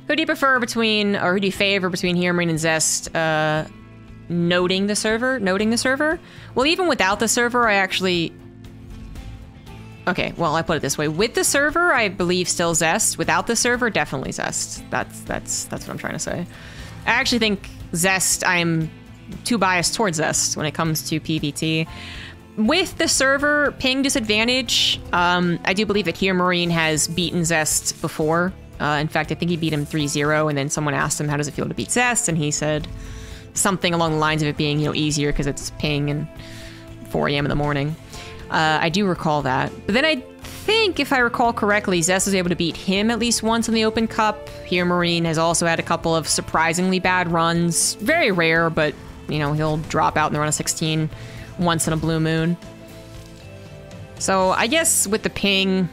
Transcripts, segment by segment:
Who do you prefer between, or who do you favor between HeRoMaRinE and Zest? Noting the server? Well, even without the server, I actually... Okay, well, I put it this way. With the server, I believe still Zest. Without the server, definitely Zest. That's what I'm trying to say. I actually think Zest, I'm too biased towards Zest when it comes to PvT. With the server ping disadvantage, I do believe that HeRoMaRinE has beaten Zest before. In fact, I think he beat him 3-0, and then someone asked him, how does it feel to beat Zest? And he said something along the lines of it being, you know, easier because it's ping and 4 a.m. in the morning. I do recall that. But then I think, if I recall correctly, Zest was able to beat him at least once in the Open Cup. HeRoMaRinE has also had a couple of surprisingly bad runs. Very rare, but, you know, he'll drop out in the run of 16 once in a blue moon. So I guess with the ping,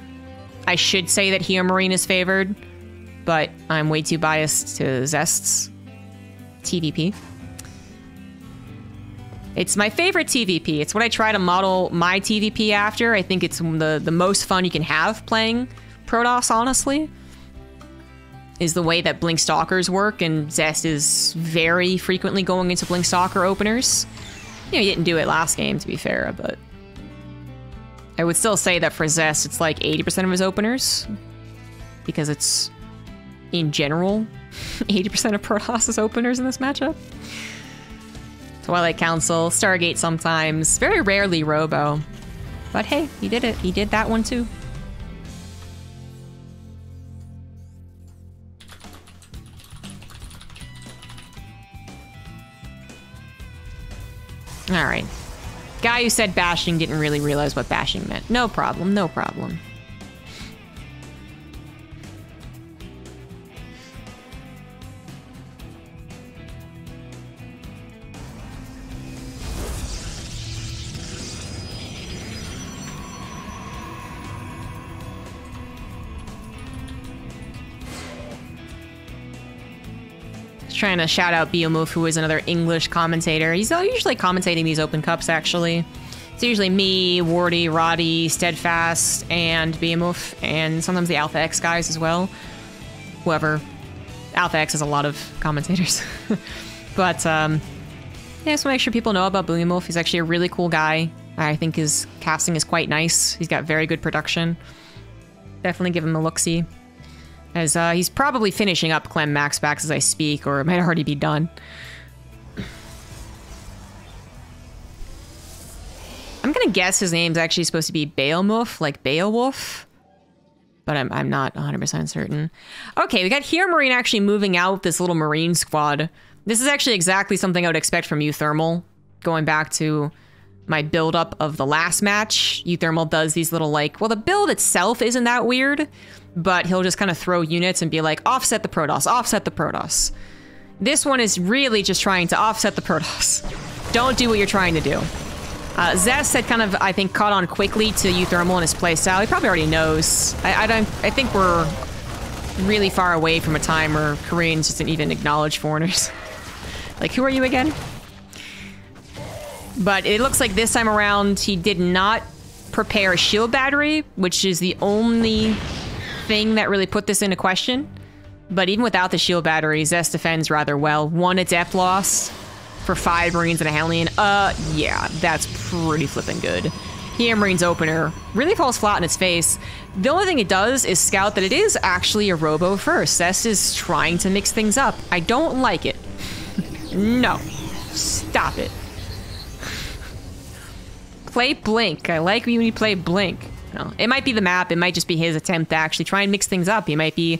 I should say that HeRoMaRinE is favored, but I'm way too biased to Zest's TvP. It's my favorite TvP. It's what I try to model my TvP after. I think it's the most fun you can have playing Protoss, honestly, is the way that Blink Stalkers work, and Zest is very frequently going into Blink Stalker openers. You know, he didn't do it last game, to be fair, but I would still say that for Zest, it's like 80% of his openers, because it's, in general, 80% of Protoss's openers in this matchup. Twilight Council, Stargate sometimes, very rarely Robo. But hey, he did it. He did that one too. Alright. Guy who said bashing didn't really realize what bashing meant. No problem, no problem. Trying to shout out BO5, who is another English commentator. He's usually commentating these Open Cups, actually. It's usually me, Wardy, Roddy, Steadfast, and BO5, and sometimes the Alpha X guys as well. Whoever. Alpha X has a lot of commentators. But, yeah, just to make sure people know about BO5. He's actually a really cool guy. I think his casting is quite nice. He's got very good production. Definitely give him a look-see. As he's probably finishing up Clem Max Packs as I speak, or it might already be done. I'm gonna guess his name's actually supposed to be Beowulf, like Beowulf, but I'm not 100% certain. Okay, we got HeRoMaRinE actually moving out with this little Marine squad. This is actually exactly something I would expect from Uthermal. Going back to my build-up of the last match, Uthermal does these little, like, well, the build itself isn't that weird, but he'll just kind of throw units and be like, offset the Protoss, offset the Protoss. This one is really just trying to offset the Protoss. Don't do what you're trying to do. Zest had kind of, I think, caught on quickly to Uthermal and his playstyle. He probably already knows. I think we're really far away from a time where Koreans just didn't even acknowledge foreigners. Like, who are you again? But it looks like this time around, he did not prepare a shield battery, which is the only thing that really put this into question. But even without the shield battery, Zest defends rather well. 1 adept loss for 5 Marines and a Hellion. Yeah, that's pretty flipping good. HeRoMaRiNE's opener really falls flat in its face. The only thing it does is scout that it is actually a Robo first. Zest is trying to mix things up. I don't like it. No. Stop it. Play Blink. I like when you play Blink. No, it might be the map. It might just be his attempt to actually try and mix things up. He might be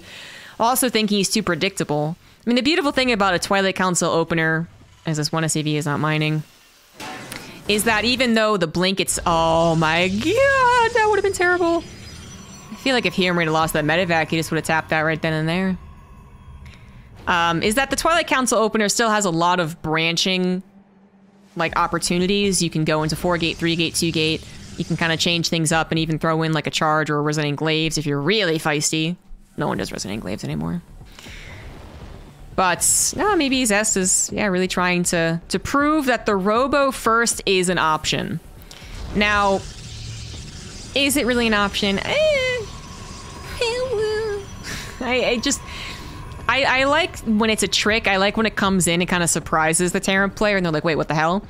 also thinking he's too predictable. I mean, the beautiful thing about a Twilight Council opener, as this one SCV is not mining, is that even though the Blink, it's... Oh my god, that would have been terrible. I feel like if HeRoMaRinE had lost that medevac, he just would have tapped that right then and there. Is that the Twilight Council opener still has a lot of branching, like, opportunities. You can go into 4-gate, 3-gate, 2-gate. You can kind of change things up and even throw in like a charge or a Resonating Glaives if you're really feisty. No one does Resonating Glaives anymore. But no, maybe Zest is, yeah, really trying to prove that the Robo first is an option. Now, is it really an option? I like when it's a trick. I like when it comes in and kind of surprises the Terran player and they're like, wait, what the hell?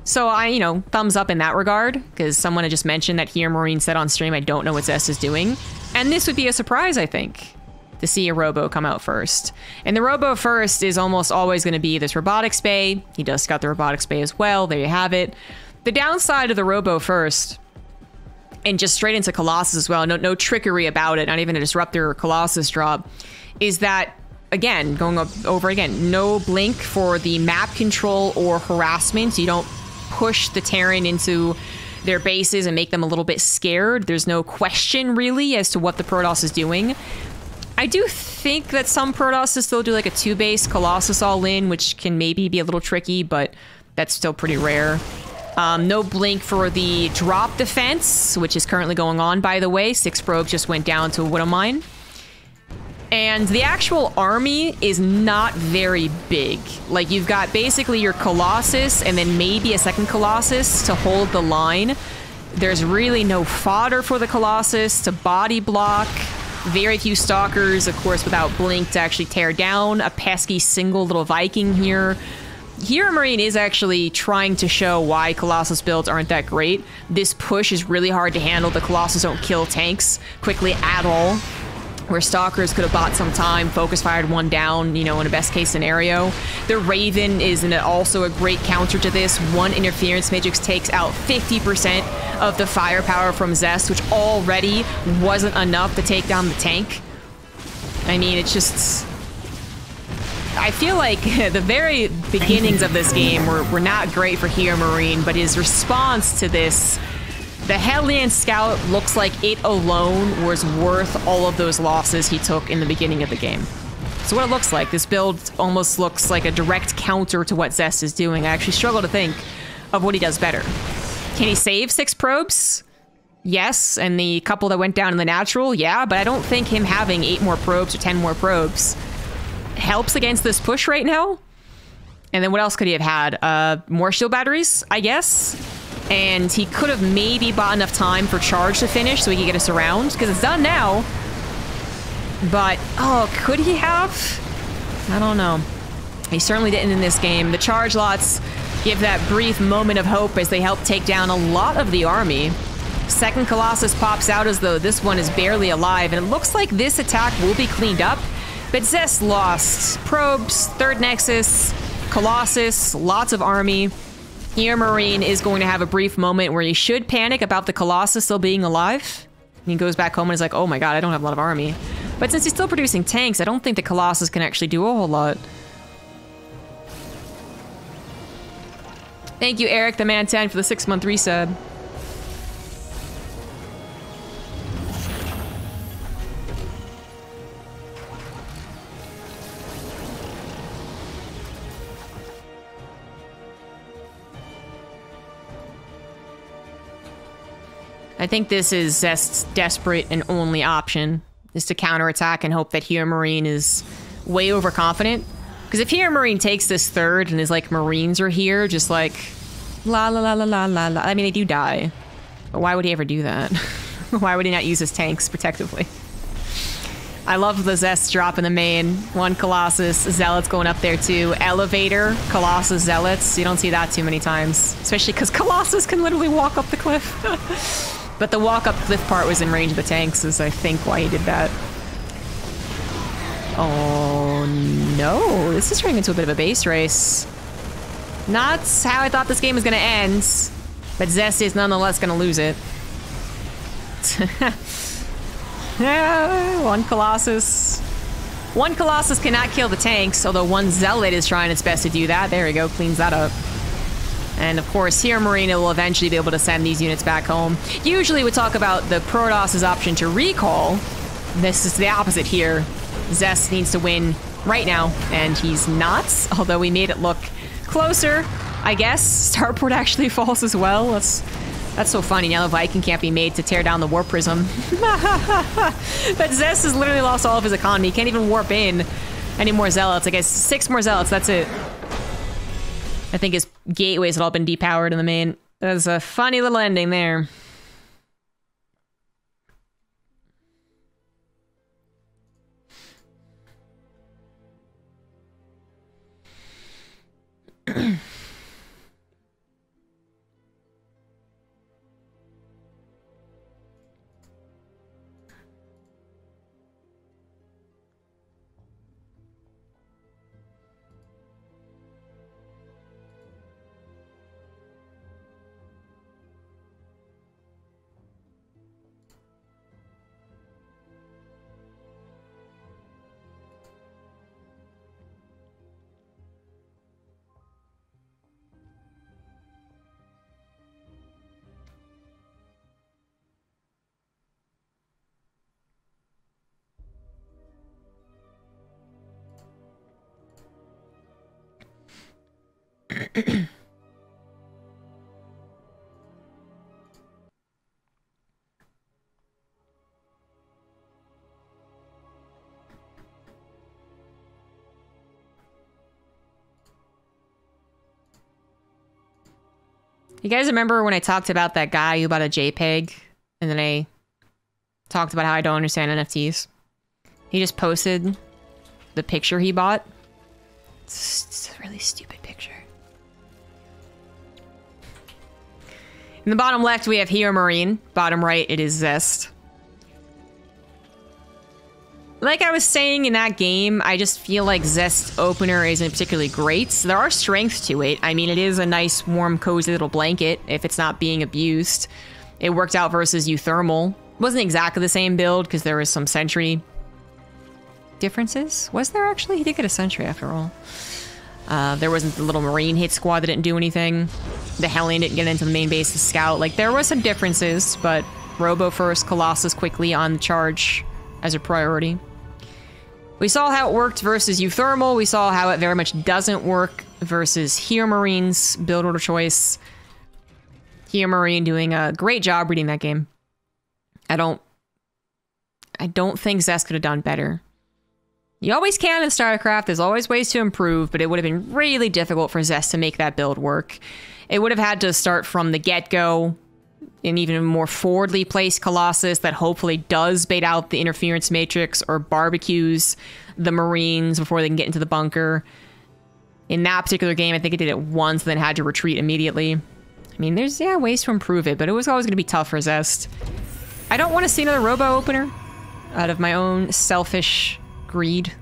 So I, you know, thumbs up in that regard, because someone had just mentioned that HeRoMaRinE said on stream, I don't know what Zest is doing. And this would be a surprise, I think, to see a Robo come out first. And the Robo first is almost always going to be this Robotics Bay. He does scout the Robotics Bay as well. There you have it. The downside of the Robo first, and just straight into Colossus as well, no trickery about it, not even a Disruptor or Colossus drop, is that, again, going over again, no blink for the map control or harassment. You don't push the Terran into their bases and make them a little bit scared. There's no question, really, as to what the Protoss is doing. I do think that some Protosses still do like a 2-base Colossus all-in, which can maybe be a little tricky, but that's still pretty rare. No blink for the drop defense, which is currently going on, by the way. 6 probes just went down to a Widow Mine. And the actual army is not very big. Like, you've got basically your Colossus and then maybe a second Colossus to hold the line. There's really no fodder for the Colossus to body block. Very few Stalkers, of course, without blink to actually tear down. A pesky single little Viking here. HeRoMaRinE is actually trying to show why Colossus builds aren't that great. This push is really hard to handle. The Colossus don't kill tanks quickly at all, where Stalkers could have bought some time, focus fired one down, you know, in a best case scenario. The Raven is also a great counter to this. One Interference Matrix takes out 50% of the firepower from Zest, which already wasn't enough to take down the tank. I mean, it's just... I feel like the very beginnings of this game were not great for HeRoMaRinE, but his response to this, the Hellion Scout, looks like it alone was worth all of those losses he took in the beginning of the game. So what it looks like, this build almost looks like a direct counter to what Zest is doing. I actually struggle to think of what he does better. Can he save 6 probes? Yes, and the couple that went down in the natural, yeah, but I don't think him having 8 more probes or 10 more probes helps against this push right now. And then what else could he have had? More shield batteries, I guess. And he could have maybe bought enough time for charge to finish so he could get us around, because it's done now. But, oh, could he have? I don't know. He certainly didn't in this game. The charge lots give that brief moment of hope as they help take down a lot of the army. Second Colossus pops out as though this one is barely alive, and it looks like this attack will be cleaned up. But Zest lost probes, third Nexus, Colossus, lots of army. HeRoMaRinE is going to have a brief moment where he should panic about the Colossus still being alive. And he goes back home and is like, oh my god, I don't have a lot of army. But since he's still producing tanks, I don't think the Colossus can actually do a whole lot. Thank you, Eric the Man 10, for the 6-month resub. I think this is Zest's desperate and only option, is to counterattack and hope that HeRoMaRinE is way overconfident. Because if HeRoMaRinE takes this third and is like, Marines are here, just like, la la la la la la la. I mean, they do die. But why would he ever do that? Why would he not use his tanks protectively? I love the Zest drop in the main. 1 Colossus, Zealots going up there too. Elevator, Colossus, Zealots. You don't see that too many times. Especially because Colossus can literally walk up the cliff. But the walk-up cliff part was in range of the tanks, is I think why he did that. Oh no, this is turning into a bit of a base race. Not how I thought this game was going to end, but Zest is nonetheless going to lose it. One Colossus. One Colossus cannot kill the tanks, although one Zealot is trying its best to do that. There we go, cleans that up. And of course, HeRoMaRinE will eventually be able to send these units back home. Usually we talk about the Protoss's option to recall. This is the opposite here. Zest needs to win right now, and he's not, although we made it look closer, I guess. Starport actually falls as well. That's so funny. Now the Viking can't be made to tear down the Warp Prism. But Zest has literally lost all of his economy. He can't even warp in any more Zealots. I guess 6 more Zealots, that's it. I think his gateways had all been depowered in the main. That was a funny little ending there. You guys remember when I talked about that guy who bought a JPEG, and then I talked about how I don't understand NFTs? He just posted the picture he bought. It's a really stupid picture. In the bottom left, we have HeRoMaRinE. Bottom right, it is Zest. Like I was saying in that game, I just feel like Zest opener isn't particularly great. There are strengths to it. I mean, it is a nice, warm, cozy little blanket if it's not being abused. It worked out versus Euthermal. Wasn't exactly the same build because there was some sentry differences. Was there actually? He did get a sentry after all. There wasn't the little Marine hit squad that didn't do anything. The Hellion didn't get into the main base to scout. Like, there were some differences, but Robo first, Colossus quickly on the charge as a priority. We saw how it worked versus Euthermal. We saw how it very much doesn't work versus HeRoMaRinE's build order choice. HeRoMaRinE doing a great job reading that game. I don't think Zest could have done better. You always can in StarCraft. There's always ways to improve, but it would have been really difficult for Zest to make that build work. It would have had to start from the get-go, an even more forwardly placed Colossus that hopefully does bait out the interference matrix or barbecues the Marines before they can get into the bunker. In that particular game, I think it did it once, then had to retreat immediately. I mean, there's, yeah, ways to improve it, but it was always going to be tough for Zest. I don't want to see another Robo opener out of my own selfish greed.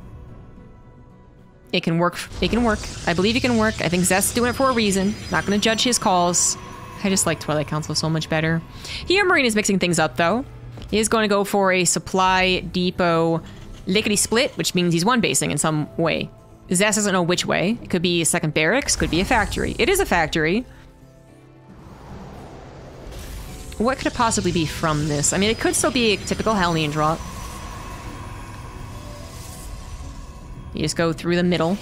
It can work. It can work. I believe it can work. I think Zest's doing it for a reason. Not going to judge his calls. I just like Twilight Council so much better. HeRoMaRinE is mixing things up, though. He is going to go for a supply depot lickety-split, which means he's one-basing in some way. Zest doesn't know which way. It could be a second barracks, could be a factory. It is a factory. What could it possibly be from this? I mean, it could still be a typical Hellion drop. You just go through the middle.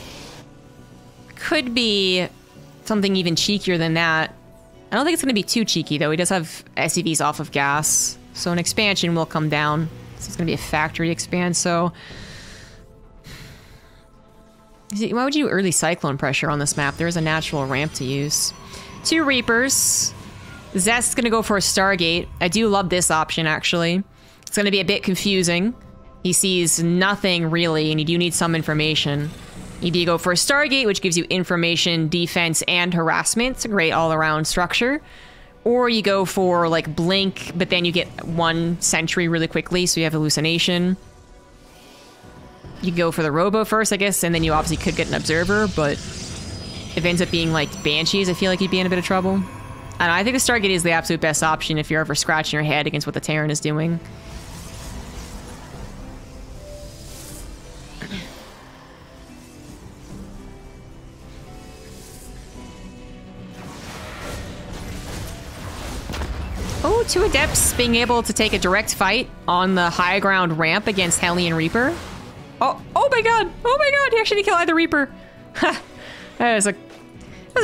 Could be something even cheekier than that. I don't think it's going to be too cheeky, though. He does have SCVs off of gas, so an expansion will come down. So it's going to be a factory expand, so... Why would you do early Cyclone pressure on this map? There's a natural ramp to use. 2 Reapers. Zest's going to go for a Stargate. I do love this option, actually. It's going to be a bit confusing. He sees nothing, really, and you do need some information. Either you go for a Stargate, which gives you information, defense, and harassment. It's a great all-around structure. Or you go for, like, Blink, but then you get 1 sentry really quickly, so you have hallucination. You can go for the Robo first, I guess, and then you obviously could get an Observer, but if it ends up being, like, Banshees, I feel like you'd be in a bit of trouble. And I think the Stargate is the absolute best option if you're ever scratching your head against what the Terran is doing. Oh, 2 Adepts being able to take a direct fight on the high ground ramp against Hellion Reaper. Oh my god! Oh my god! He actually didn't kill either Reaper. Ha! That was a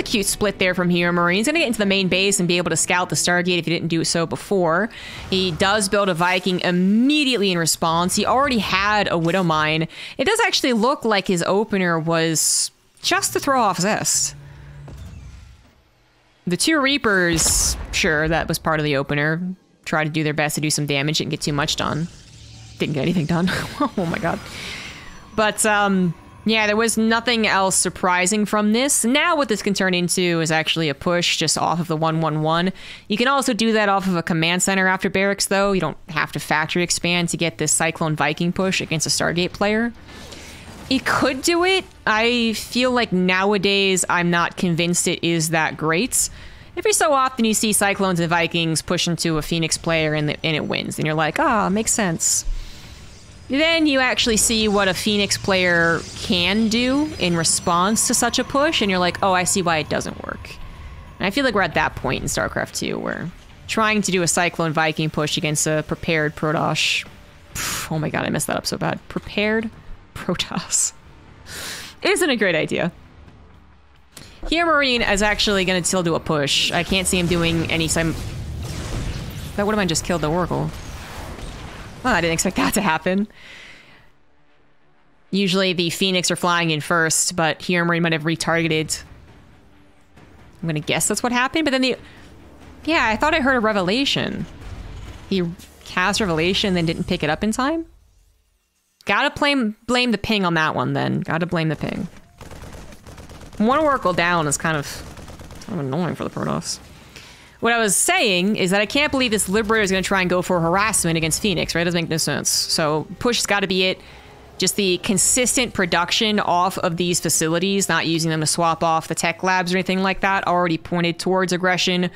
cute split there from HeRoMaRinE. He's gonna get into the main base and be able to scout the Stargate if he didn't do so before. He does build a Viking immediately in response. He already had a Widow Mine. It does actually look like his opener was just to throw off Zest. The 2 Reapers, sure, that was part of the opener. Tried to do their best to do some damage, didn't get too much done. Didn't get anything done. Oh my god. But, yeah, there was nothing else surprising from this. Now what this can turn into is actually a push just off of the 1-1-1. You can also do that off of a command center after barracks, though. You don't have to factory expand to get this Cyclone Viking push against a Stargate player. You could do it. I feel like nowadays I'm not convinced it is that great. Every so often you see Cyclones and Vikings push into a Phoenix player and it wins. And you're like, ah, makes sense. Then you actually see what a Phoenix player can do in response to such a push. And you're like, oh, I see why it doesn't work. And I feel like we're at that point in StarCraft 2 where trying to do a Cyclone Viking push against a prepared Protoss. Oh my god, I messed that up so bad. Prepared Protoss. Isn't a great idea. HeRoMaRinE is actually going to still do a push. I can't see him doing any That would have just killed the Oracle. Well, I didn't expect that to happen. Usually the Phoenix are flying in first, but HeRoMaRinE might have retargeted. I'm going to guess that's what happened, but then yeah, I thought I heard a Revelation. He cast Revelation, then didn't pick it up in time? Gotta blame the ping on that one, then. Gotta blame the ping. One Oracle down is kind of annoying for the Protoss. What I was saying is that I can't believe this Liberator is going to try and go for harassment against Phoenix, right? It doesn't make no sense. So push's got to be it. Just the consistent production off of these facilities, not using them to swap off the tech labs or anything like that, already pointed towards aggression.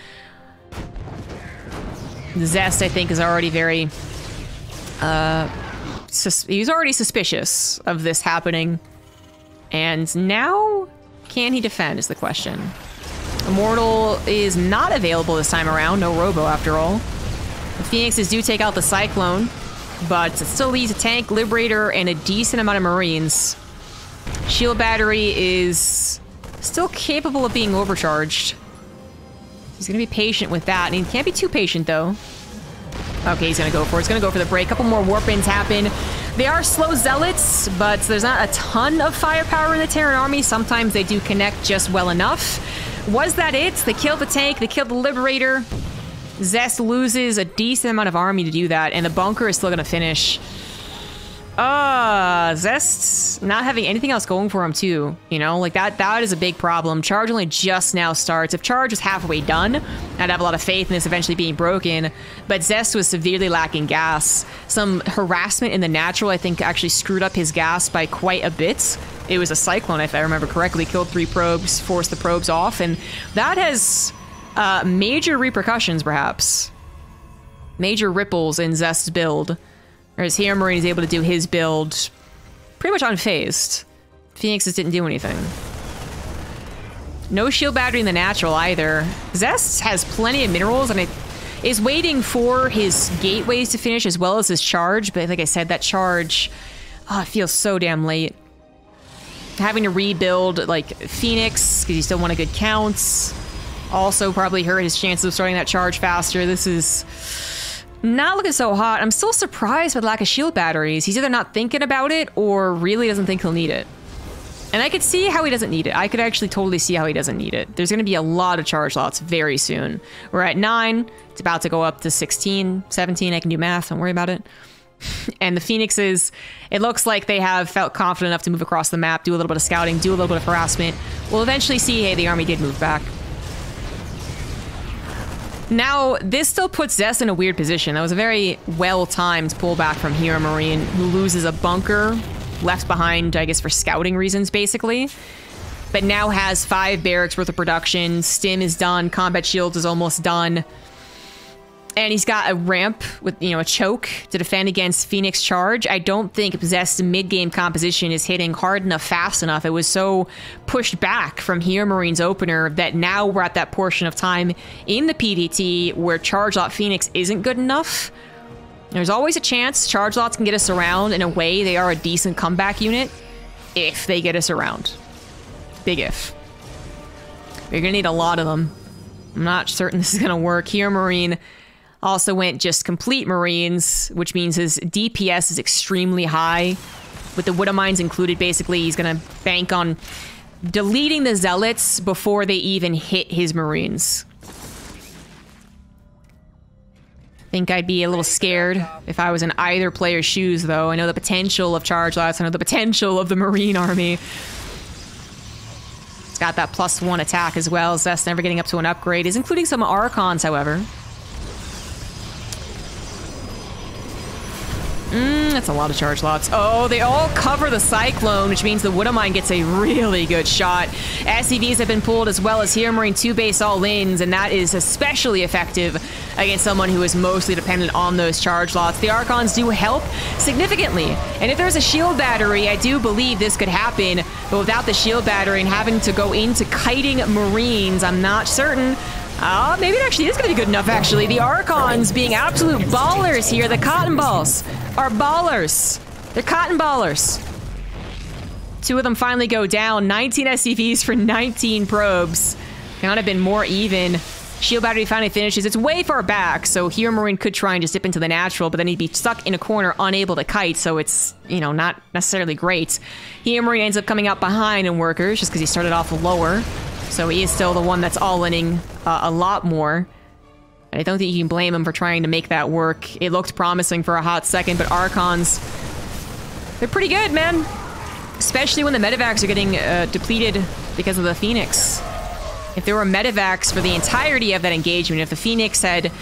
Zest, I think, is already very... he's already suspicious of this happening. And now, can he defend is the question. Immortal is not available this time around. No Robo, after all. The Phoenixes do take out the Cyclone, but it still leaves a tank, Liberator, and a decent amount of Marines. Shield Battery is still capable of being overcharged. He's going to be patient with that, and he can't be too patient, though. Okay, he's going to go for it. He's going to go for the break. A couple more Warp-ins happen. They are slow Zealots, but there's not a ton of firepower in the Terran army. Sometimes they do connect just well enough. Was that it? They killed the tank. They killed the Liberator. Zest loses a decent amount of army to do that, and the bunker is still going to finish. Zest's not having anything else going for him, too. You know, like that is a big problem. Charge only just now starts. If Charge was halfway done, I'd have a lot of faith in this eventually being broken. But Zest was severely lacking gas. Some harassment in the natural, I think, actually screwed up his gas by quite a bit. It was a Cyclone, if I remember correctly. Killed 3 probes, forced the probes off, and that has major repercussions, perhaps. Major ripples in Zest's build. Whereas HeRoMaRinE is able to do his build pretty much unfazed. Phoenixes didn't do anything. No shield battery in the natural either. Zest has plenty of minerals and it is waiting for his gateways to finish as well as his charge. But like I said, that charge, it feels so damn late. Having to rebuild like Phoenix because you still want a good count. Also probably hurt his chances of starting that charge faster. This is not looking so hot. I'm still surprised by the lack of shield batteries. He's either not thinking about it or really doesn't think he'll need it. And I could see how he doesn't need it. I could actually totally see how he doesn't need it. There's going to be a lot of charge lots very soon. We're at 9. It's about to go up to 16, 17. I can do math. Don't worry about it. And the Phoenixes, it looks like they have felt confident enough to move across the map, do a little bit of scouting, do a little bit of harassment. We'll eventually see, hey, the army did move back. Now, this still puts Zest in a weird position. That was a very well-timed pullback from HeRoMaRinE, who loses a bunker left behind, I guess, for scouting reasons, basically. But now has 5 barracks worth of production. Stim is done. Combat Shields is almost done. And he's got a ramp with, you know, a choke to defend against Phoenix Charge. I don't think Zest's mid-game composition is hitting hard enough, fast enough. It was so pushed back from HeRoMaRinE's opener that now we're at that portion of time in the PDT where Charge Lot Phoenix isn't good enough. There's always a chance Charge Lots can get us around. In a way, they are a decent comeback unit if they get us around. Big if. You're gonna need a lot of them. I'm not certain this is gonna work. HeRoMaRinE also went just complete Marines, which means his DPS is extremely high. With the Widow Mines included, basically, he's gonna bank on deleting the Zealots before they even hit his Marines. I think I'd be a little scared if I was in either player's shoes, though. I know the potential of Charge Lots, I know the potential of the Marine army. It's got that +1 attack as well. Zest never getting up to an upgrade. Is including some Archons, however. That's a lot of charge lots. Oh, they all cover the Cyclone, which means the Widow Mine gets a really good shot. SCVs have been pulled as well as HeRoMaRinE 2 base all-ins, and that is especially effective against someone who is mostly dependent on those charge lots. The Archons do help significantly, and if there's a shield battery, I do believe this could happen, but without the shield battery and having to go into kiting Marines, I'm not certain. Maybe it actually is going to be good enough, actually. The Archons being absolute ballers here. The Cotton Balls are ballers. They're Cotton Ballers. Two of them finally go down. 19 SCVs for 19 probes. Cannot have been more even. Shield battery finally finishes. It's way far back, so HeRoMaRinE could try and just dip into the natural, but then he'd be stuck in a corner, unable to kite, so it's, you know, not necessarily great. HeRoMaRinE ends up coming out behind in workers, just because he started off lower, so he is still the one that's all-inning a lot more. And I don't think you can blame him for trying to make that work. It looked promising for a hot second, but Archons, they're pretty good, man. Especially when the medevacs are getting depleted because of the Phoenix. If there were medevacs for the entirety of that engagement, if the Phoenix had,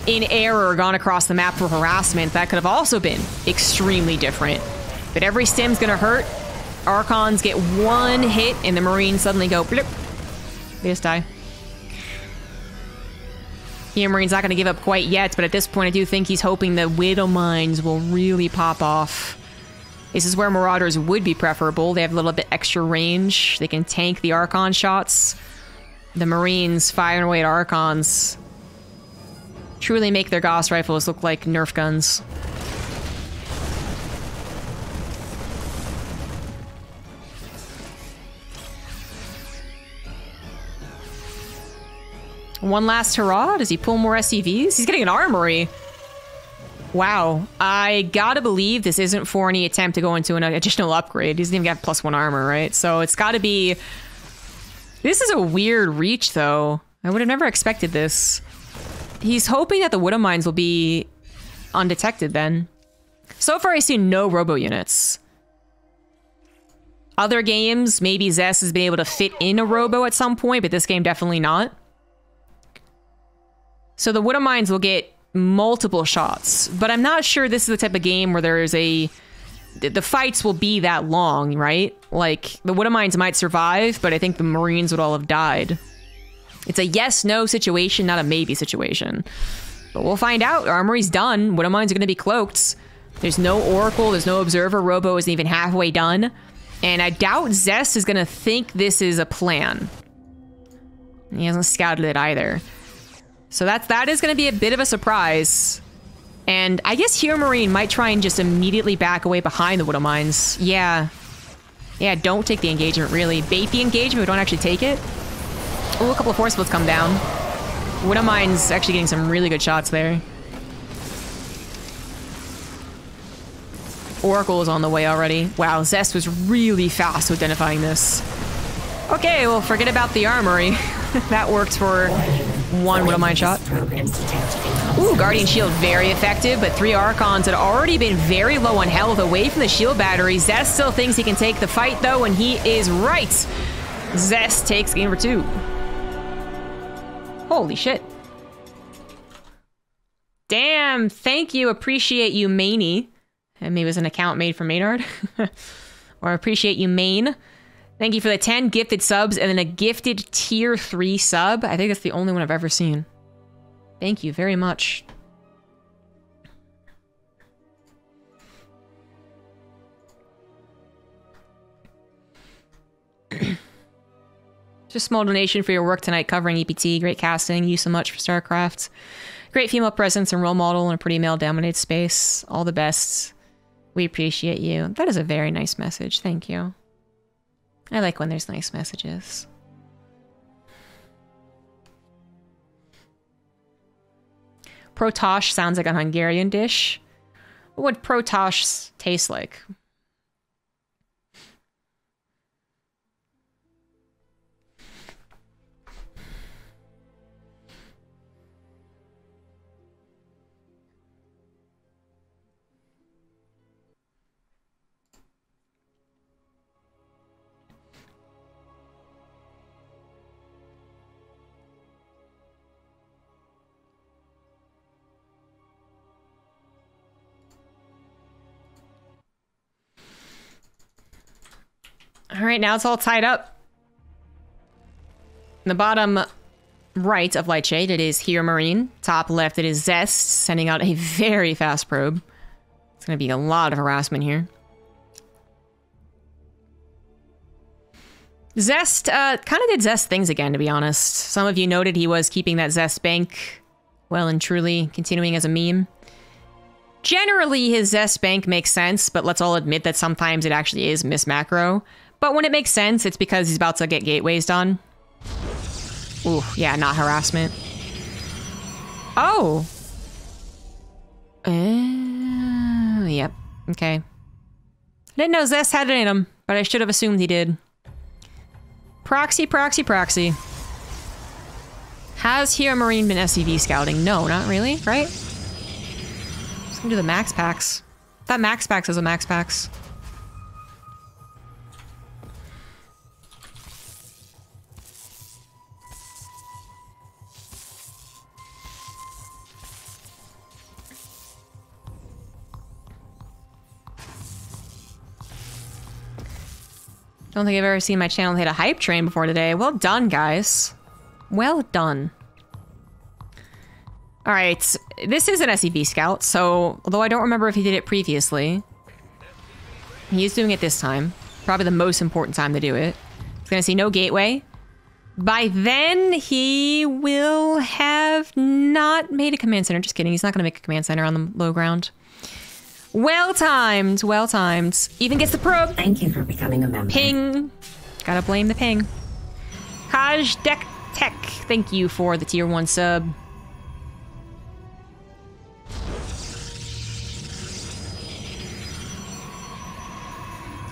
in error, gone across the map for harassment, that could have also been extremely different. But every stim's gonna hurt. Archons get one hit, and the Marines suddenly go blip. They just die. HeRoMaRiNE's not gonna give up quite yet, but at this point I do think he's hoping the Widow Mines will really pop off. This is where Marauders would be preferable. They have a little bit extra range. They can tank the Archon shots. The Marines firing away at Archons truly make their Gauss rifles look like Nerf guns. One last hurrah? Does he pull more SCVs? He's getting an armory. Wow. I gotta believe this isn't for any attempt to go into an additional upgrade. He doesn't even get +1 armor, right? So it's gotta be... This is a weird reach, though. I would have never expected this. He's hoping that the Widow Mines will be undetected, then. So far, I see no robo units. Other games, maybe Zest has been able to fit in a robo at some point, but this game definitely not. So the Widow Mines will get multiple shots, but I'm not sure this is the type of game where there is a... The fights will be that long, right? Like, the Widow Mines might survive, but I think the Marines would all have died. It's a yes-no situation, not a maybe situation. But we'll find out. Armory's done. Widow Mines are going to be cloaked. There's no Oracle, there's no Observer. Robo isn't even halfway done. And I doubt Zest is going to think this is a plan. He hasn't scouted it either. So that is going to be a bit of a surprise. And I guess HeRoMaRinE might try and just immediately back away behind the Widow Mines. Yeah. Yeah, don't take the engagement, really. Bait the engagement, but don't actually take it. Oh, a couple of force fields come down. Widow Mines actually getting some really good shots there. Oracle is on the way already. Wow, Zest was really fast with identifying this. Okay, well, forget about the armory. That worked for one Widow Mine shot. Ooh, Guardian Shield, very effective, but 3 Archons had already been very low on health away from the shield battery. Zest still thinks he can take the fight, though, and he is right. Zest takes game number 2. Holy shit. Damn, thank you, appreciate you, Maney. And maybe it was an account made for Maynard. Or appreciate you, Main. Thank you for the 10 gifted subs and then a gifted tier 3 sub. I think that's the only one I've ever seen. Thank you very much. Just a small donation for your work tonight covering EPT. Great casting. You so much for StarCraft. Great female presence and role model in a pretty male-dominated space. All the best. We appreciate you. That is a very nice message. Thank you. I like when there's nice messages. Protosh sounds like a Hungarian dish. What would Protosh taste like? All right, now it's all tied up. In the bottom right of Light Shade, it is HeRoMaRinE. Top left, it is Zest, sending out a very fast probe. It's going to be a lot of harassment here. Zest kind of did Zest things again, to be honest. Some of you noted he was keeping that Zest bank well and truly continuing as a meme. Generally, his Zest bank makes sense, but let's all admit that sometimes it actually is miss macro. But when it makes sense, it's because he's about to get gateways done. Ooh, yeah, not harassment. Oh. Yep. Okay. I didn't know Zest had it in him, but I should have assumed he did. Proxy, proxy, proxy. Has HeRoMaRinE been SCV scouting? No, not really, right? Just gonna do the max packs. That max packs is a max packs. Don't think I've ever seen my channel hit a hype train before today. Well done, guys. Well done. Alright, this is an SCV scout, so although I don't remember if he did it previously, he is doing it this time. Probably the most important time to do it. He's gonna see no gateway. By then, he will have not made a command center. Just kidding, he's not gonna make a command center on the low ground. Well timed, well timed. Even gets the probe. Thank you for becoming a member. Ping. Gotta blame the ping. Kaj Deck Tech, thank you for the tier 1 sub.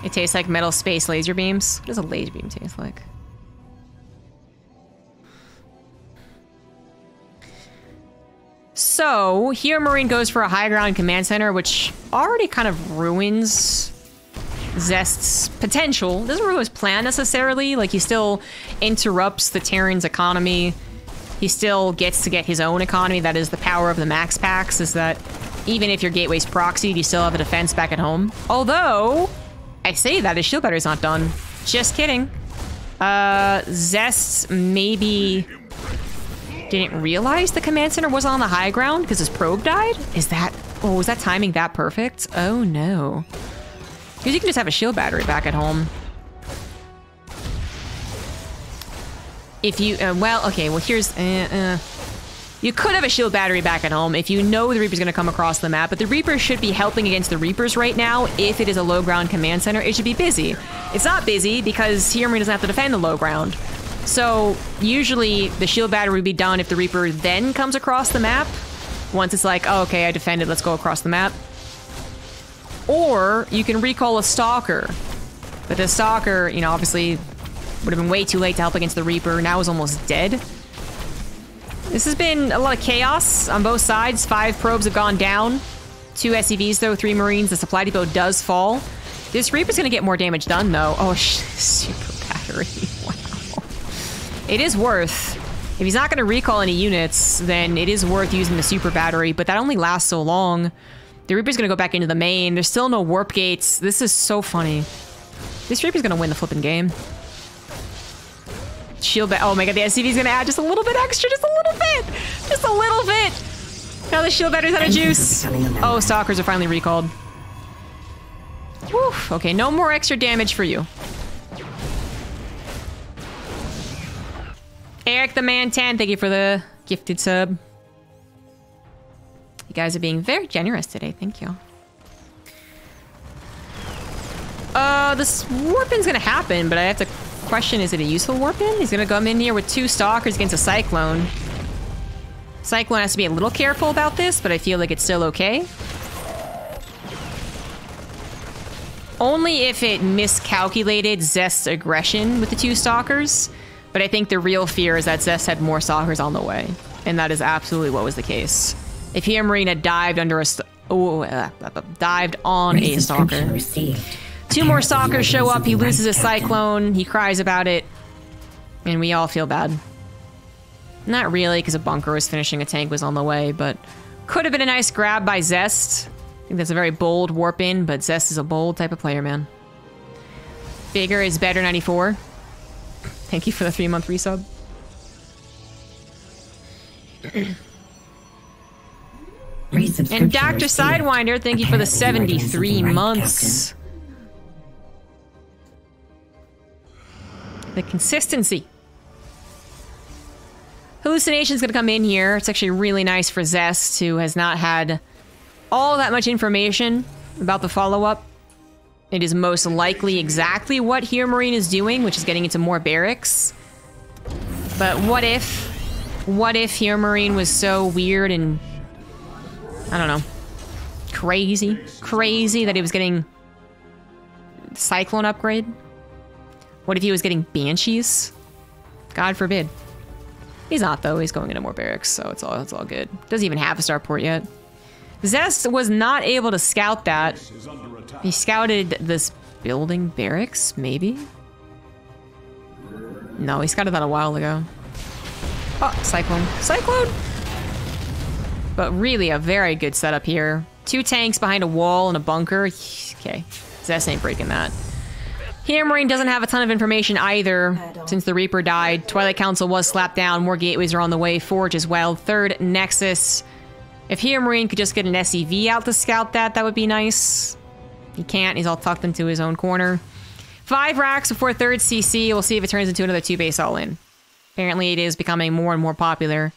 It tastes like metal space laser beams. What does a laser beam taste like? So, HeRoMaRinE goes for a high ground command center, which already kind of ruins Zest's potential. Doesn't ruin his plan necessarily. Like, he still interrupts the Terran's economy. He still gets to get his own economy. That is the power of the max packs, is that even if your gateway's proxied, you still have a defense back at home. Although, I say that his shield battery's not done. Just kidding. Zest maybe didn't realize the command center was on the high ground because his probe died? Is that... Oh, was that timing that perfect? Oh, no. Because you can just have a shield battery back at home. If you... well, okay, well, here's... You could have a shield battery back at home if you know the Reaper's going to come across the map, but the Reaper should be helping against the Reapers right now. If it is a low ground command center, it should be busy. It's not busy because HeRoMaRinE doesn't have to defend the low ground. So, usually, the shield battery would be done if the Reaper then comes across the map. Once it's like, oh, okay, I defended, let's go across the map. Or, you can recall a Stalker. But the Stalker, you know, obviously, would have been way too late to help against the Reaper. Now is almost dead. This has been a lot of chaos on both sides. 5 probes have gone down. 2 SCVs, though, 3 Marines. The supply depot does fall. This Reaper's gonna get more damage done, though. Oh, super battery. Wow. It is worth... If he's not going to recall any units, then it is worth using the super battery, but that only lasts so long. The Reaper's going to go back into the main. There's still no warp gates. This is so funny. This Reaper's going to win the flipping game. Oh my god, the SCV's going to add just a little bit extra. Just a little bit. Just a little bit. Now the shield battery's out of juice. Oh, Stalkers are finally recalled. Whew. Okay, no more extra damage for you. Eric the Man 10, thank you for the gifted sub. You guys are being very generous today, thank you. This warpin's gonna happen, but I have to question, is it a useful warpin? He's gonna come in here with 2 Stalkers against a Cyclone. Cyclone has to be a little careful about this, but I feel like it's still okay. Only if it miscalculated Zest's aggression with the 2 Stalkers. But I think the real fear is that Zest had more Stalkers on the way. And that is absolutely what was the case. If HeRoMaRinE had dived under a... dived on a Stalker. 2 more Stalkers show up, he loses a Cyclone, he cries about it. And we all feel bad. Not really, because a bunker was finishing, a tank was on the way, but... Could have been a nice grab by Zest. I think that's a very bold warp in, but Zest is a bold type of player, man. Bigger is better, 94. Thank you for the 3-month resub. And Dr. Sidewinder, thank you for the 73 months. The consistency. Hallucination's gonna come in here. It's actually really nice for Zest, who has not had all that much information about the follow-up. It is most likely exactly what HeRoMaRinE is doing, which is getting into more barracks. But what if HeRoMaRinE was so weird and, I don't know, crazy that he was getting Cyclone upgrade? What if he was getting Banshees? God forbid. He's not though, he's going into more barracks, so it's all good. Doesn't even have a starport yet. Zest was not able to scout that. He scouted this building barracks, maybe? No, he scouted that a while ago. Oh, Cyclone. Cyclone! But really a very good setup here. 2 tanks behind a wall and a bunker. Okay, Zest ain't breaking that. HeRoMaRinE doesn't have a ton of information either, since the Reaper died. Twilight Council was slapped down, more gateways are on the way, Forge as well. 3rd Nexus. If HeRoMaRinE could just get an SCV out to scout that, that would be nice. He can't, he's all tucked into his own corner. 5 racks before 3rd CC, we'll see if it turns into another 2 base all-in. Apparently it is becoming more and more popular.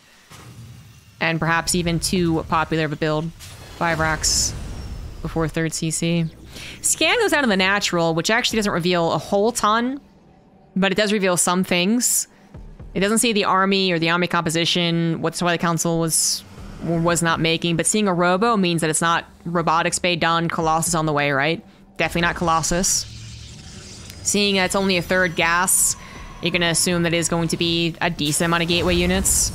And perhaps even too popular of a build. 5 racks before 3rd CC. Scan goes down to the natural, which actually doesn't reveal a whole ton, but it does reveal some things. It doesn't see the army or the army composition, what the Twilight Council was not making, but seeing a robo means that it's not robotics bay done, Colossus on the way, right? Definitely not Colossus. Seeing that it's only a 3rd gas, you're gonna assume that it is going to be a decent amount of gateway units.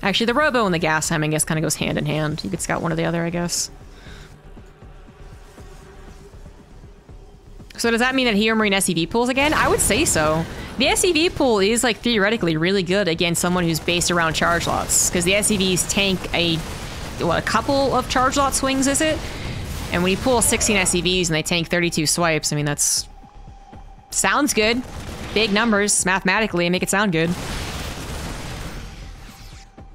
Actually, the robo and the gas time, I guess, kind of goes hand in hand. You could scout one or the other, I guess. So does that mean that HeRoMaRinE SCV pulls again? I would say so. The SCV pool is, like, theoretically really good against someone who's based around charge lots, because the SCVs tank a couple of charge lot swings, is it? And when you pull 16 SCVs and they tank 32 swipes, I mean, that's... sounds good. Big numbers, mathematically, make it sound good.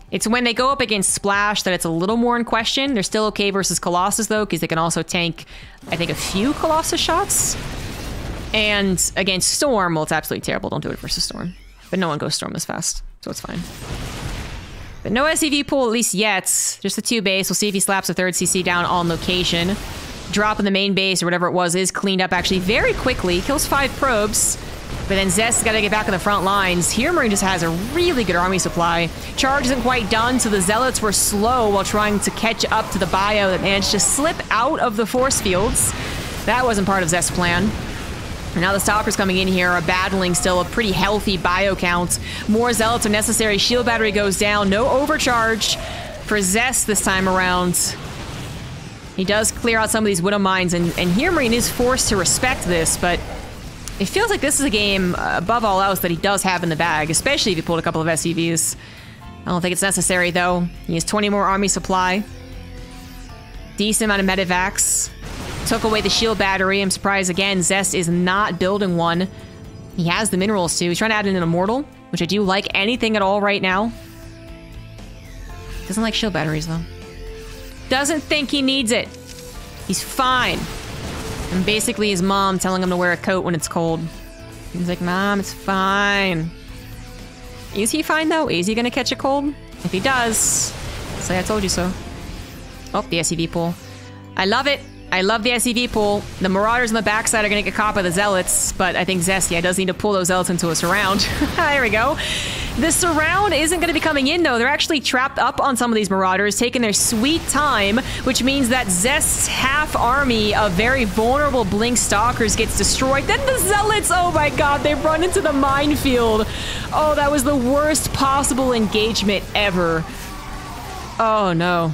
It's when they go up against Splash that it's a little more in question. They're still okay versus Colossus, though, because they can also tank, I think, a few Colossus shots. And against Storm, well, it's absolutely terrible. Don't do it versus Storm. But no one goes Storm this fast, so it's fine. But no SCV pool, at least yet. Just the 2 base. We'll see if he slaps a 3rd CC down on location. Drop in the main base, or whatever it was, is cleaned up actually very quickly. Kills 5 probes. But then Zest's got to get back on the front lines. HeRoMaRinE just has a really good army supply. Charge isn't quite done, so the Zealots were slow while trying to catch up to the bio that managed to slip out of the force fields. That wasn't part of Zest's plan. And now the Stalkers coming in here are battling still a pretty healthy bio count. More Zealots are necessary. Shield battery goes down. No overcharge for Zest this time around. He does clear out some of these Widow Mines, and HeRoMaRinE is forced to respect this, but it feels like this is a game, above all else, that he does have in the bag, especially if he pulled a couple of SCVs. I don't think it's necessary, though. He has 20 more army supply. Decent amount of medivacs. Took away the shield battery. I'm surprised, again, Zest is not building one. He has the minerals, too. He's trying to add in an Immortal, which I do like anything at all right now. Doesn't like shield batteries, though. Doesn't think he needs it. He's fine. And basically his mom telling him to wear a coat when it's cold. He's like, Mom, it's fine. Is he fine, though? Is he gonna catch a cold? If he does, say I told you so. Oh, the SCV pool. I love it. I love the SCV pool. The Marauders on the backside are gonna get caught by the Zealots, but I think Zest, yeah, does need to pull those Zealots into a surround. There we go. The surround isn't gonna be coming in, though. They're actually trapped up on some of these Marauders, taking their sweet time, which means that Zest's half army of very vulnerable Blink Stalkers gets destroyed. Then the Zealots, oh my god, they run into the minefield. Oh, that was the worst possible engagement ever. Oh, no.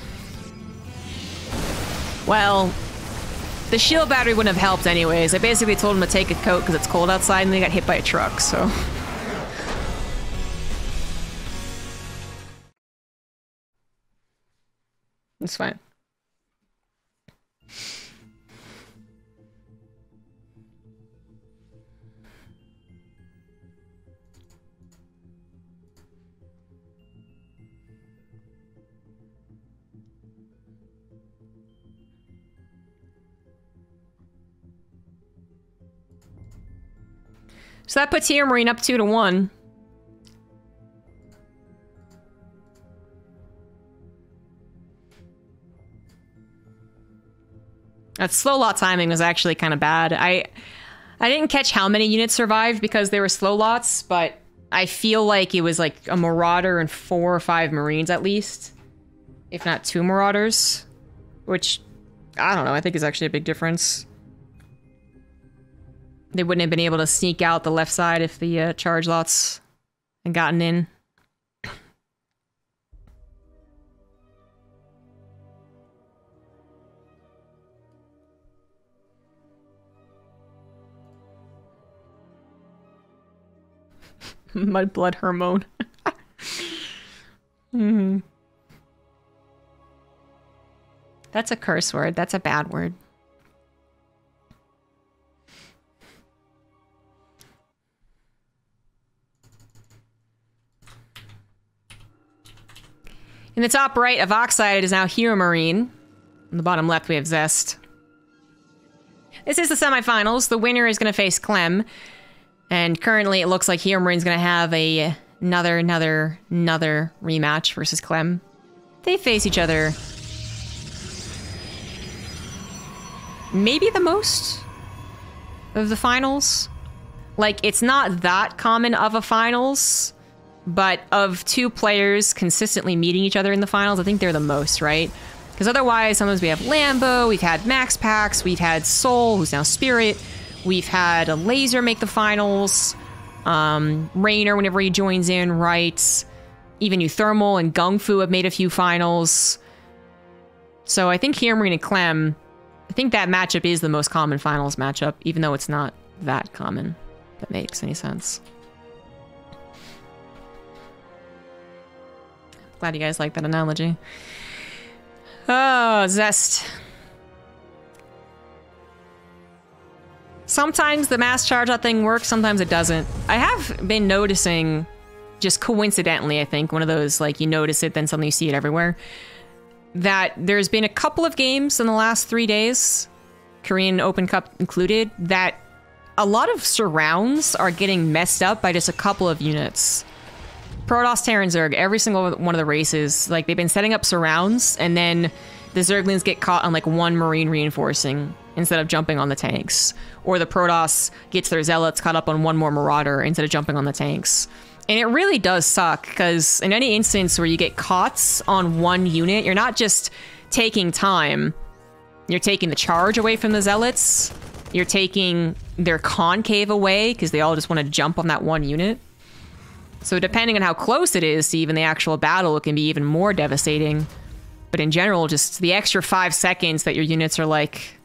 Well, the shield battery wouldn't have helped anyways. I basically told him to take a coat because it's cold outside, and they got hit by a truck, so... It's fine. So that puts HeRoMaRinE up 2-1. That slow lot timing was actually kind of bad. I didn't catch how many units survived because they were slow lots, but I feel like it was like a Marauder and 4 or 5 Marines at least. If not 2 Marauders. Which, I don't know, I think is actually a big difference. They wouldn't have been able to sneak out the left side if the charge lots had gotten in. Mudblood hormone. That's a curse word. That's a bad word. In the top right of Oxide is now HeRoMaRinE. In the bottom left we have Zest. This is the semifinals. The winner is going to face Clem. And currently it looks like HeRoMaRinE's going to have another rematch versus Clem. They face each other maybe the most of the finals. Like, it's not that common of a finals, but of 2 players consistently meeting each other in the finals, I think they're the most, right? Because otherwise, sometimes we have Lambo, we've had Max Pax, we've had Soul, who's now Spirit, we've had a Laser make the finals, Rainer whenever he joins in, right? Even Euthermal and Gung Fu have made a few finals. So I think HeRoMaRinE and Clem, I think that matchup is the most common finals matchup, even though it's not that common. If that makes any sense. Glad you guys like that analogy. Oh, Zest. Sometimes the mass charge out thing works, sometimes it doesn't. I have been noticing, just coincidentally, I think, one of those, like, you notice it, then suddenly you see it everywhere, that there's been a couple of games in the last 3 days, Korean Open Cup included, that a lot of surrounds are getting messed up by just a couple of units. Protoss, Terran, Zerg, every single one of the races, like, they've been setting up surrounds, and then the Zerglings get caught on, like, 1 Marine reinforcing instead of jumping on the tanks. Or the Protoss gets their Zealots caught up on 1 more Marauder instead of jumping on the tanks. And it really does suck, because in any instance where you get caught on 1 unit, you're not just taking time, you're taking the charge away from the Zealots, you're taking their concave away, because they all just want to jump on that 1 unit. So depending on how close it is to even the actual battle, it can be even more devastating. But in general, just the extra 5 seconds that your units are, like,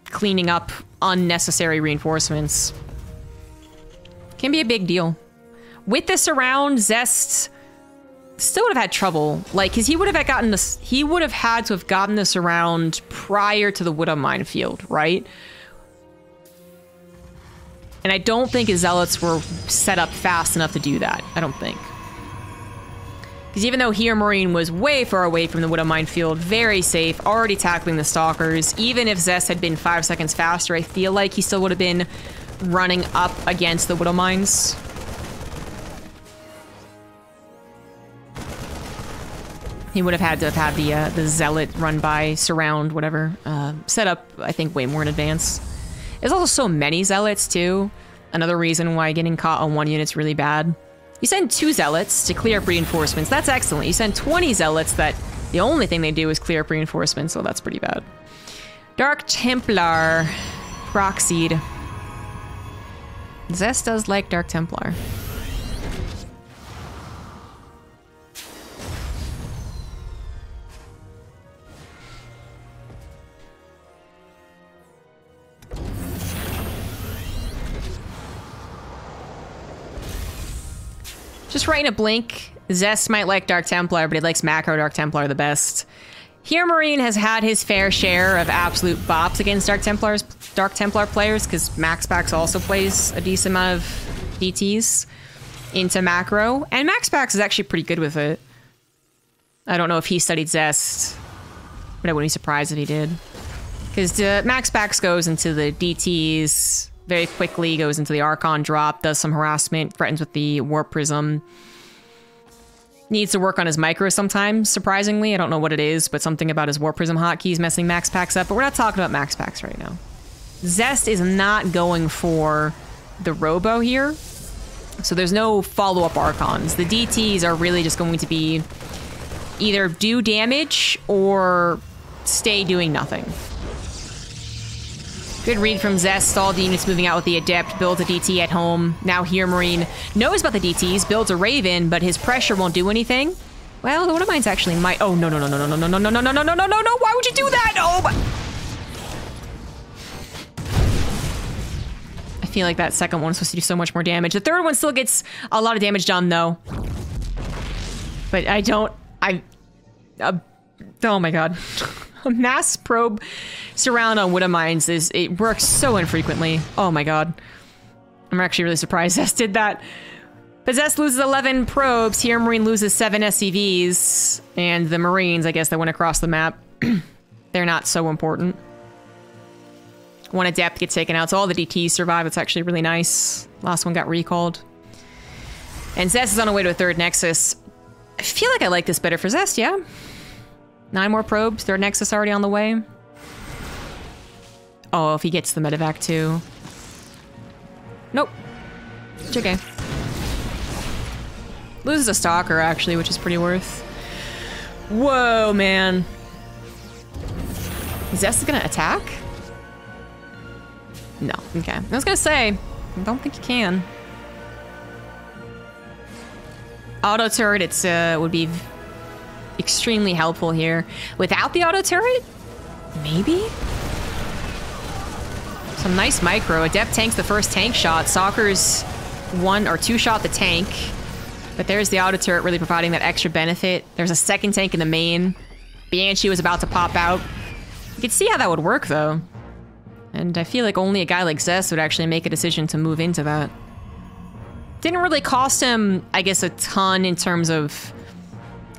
cleaning up unnecessary reinforcements can be a big deal. With this around, Zest still would have had trouble, like, because he would have gotten this, he would have had to have gotten this around prior to the Widow Minefield, right? And I don't think his Zealots were set up fast enough to do that. I don't think. Because even though HeRoMaRinE was way far away from the Widow Minefield, very safe, already tackling the Stalkers, even if Zest had been 5 seconds faster, I feel like he still would have been running up against the Widow Mines. He would have had to have had the Zealot run by, surround, whatever, set up, I think, way more in advance. There's also so many Zealots, too. Another reason why getting caught on 1 unit's really bad. You send 2 Zealots to clear up reinforcements. That's excellent. You send 20 Zealots that the only thing they do is clear up reinforcements, so that's pretty bad. Dark Templar. Proxied. Zest does like Dark Templar. Just writing a blink. Zest might like Dark Templar, but he likes macro Dark Templar the best. HeRoMaRinE has had his fair share of absolute bops against Dark Templar players, because Max Pax also plays a decent amount of DTs into macro, and Max Pax is actually pretty good with it. I don't know if he studied Zest, but I wouldn't be surprised if he did. Because Max Pax goes into the DTs very quickly, goes into the Archon drop, does some harassment, threatens with the Warp Prism. Needs to work on his micro sometimes, surprisingly. I don't know what it is, but something about his Warp Prism hotkeys messing max packs up. But we're not talking about max packs right now. Zest is not going for the Robo here. So there's no follow-up Archons. The DTs are really just going to be either do damage or stay doing nothing. Good read from Zest. All the units moving out with the Adept. Builds a DT at home. Now HeRoMaRinE knows about the DTs. Builds a Raven, but his pressure won't do anything. Well, the one of mine's actually might. Oh, no, no, no, no, no, no, no, no, no, no, no, no, no, no, no. Why would you do that? Oh, my. I feel like that second one's supposed to do so much more damage. The third one still gets a lot of damage done, though. But I don't... oh, my God. A mass probe surround on Widow Mines it works so infrequently. Oh my god. I'm actually really surprised Zest did that. But Zest loses 11 probes, HeRoMaRinE loses 7 SCVs, and the Marines, I guess, that went across the map, they're not so important. One Adept gets taken out, so all the DTs survive. It's actually really nice. Last one got recalled. And Zest is on the way to a third Nexus. I feel like I like this better for Zest, yeah? 9 more probes, third Nexus already on the way. Oh, if he gets the medevac too. Nope. It's okay. Loses a Stalker, actually, which is pretty worth. Whoa, man. Zest is gonna attack? No, okay. I was gonna say, I don't think you can. Auto turret, it's would be extremely helpful here. Without the auto turret? Maybe? Some nice micro. Adept tanks the first tank shot. Stalker's 1 or 2 shot the tank. But there's the auto turret really providing that extra benefit. There's a second tank in the main. Banshee was about to pop out. You could see how that would work, though. And I feel like only a guy like Zest would actually make a decision to move into that. Didn't really cost him, I guess, a ton in terms of...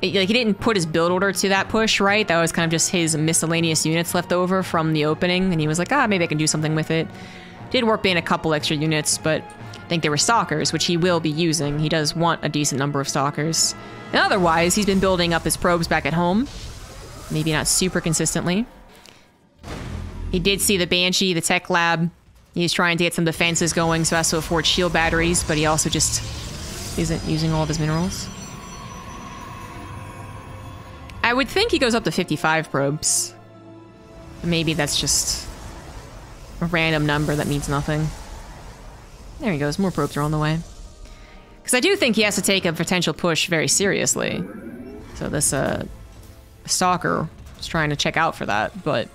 Like, he didn't put his build order to that push, right? That was kind of just his miscellaneous units left over from the opening, and he was like, ah, maybe I can do something with it. Did warp in a couple extra units, but I think they were Stalkers, which he will be using. He does want a decent number of Stalkers. And otherwise, he's been building up his probes back at home. Maybe not super consistently. He did see the Banshee, the tech lab. He's trying to get some defenses going so as to afford shield batteries, but he also just isn't using all of his minerals. I would think he goes up to 55 probes. Maybe that's just a random number that means nothing. There he goes, more probes are on the way. Because I do think he has to take a potential push very seriously. So this Stalker is trying to check out for that, but...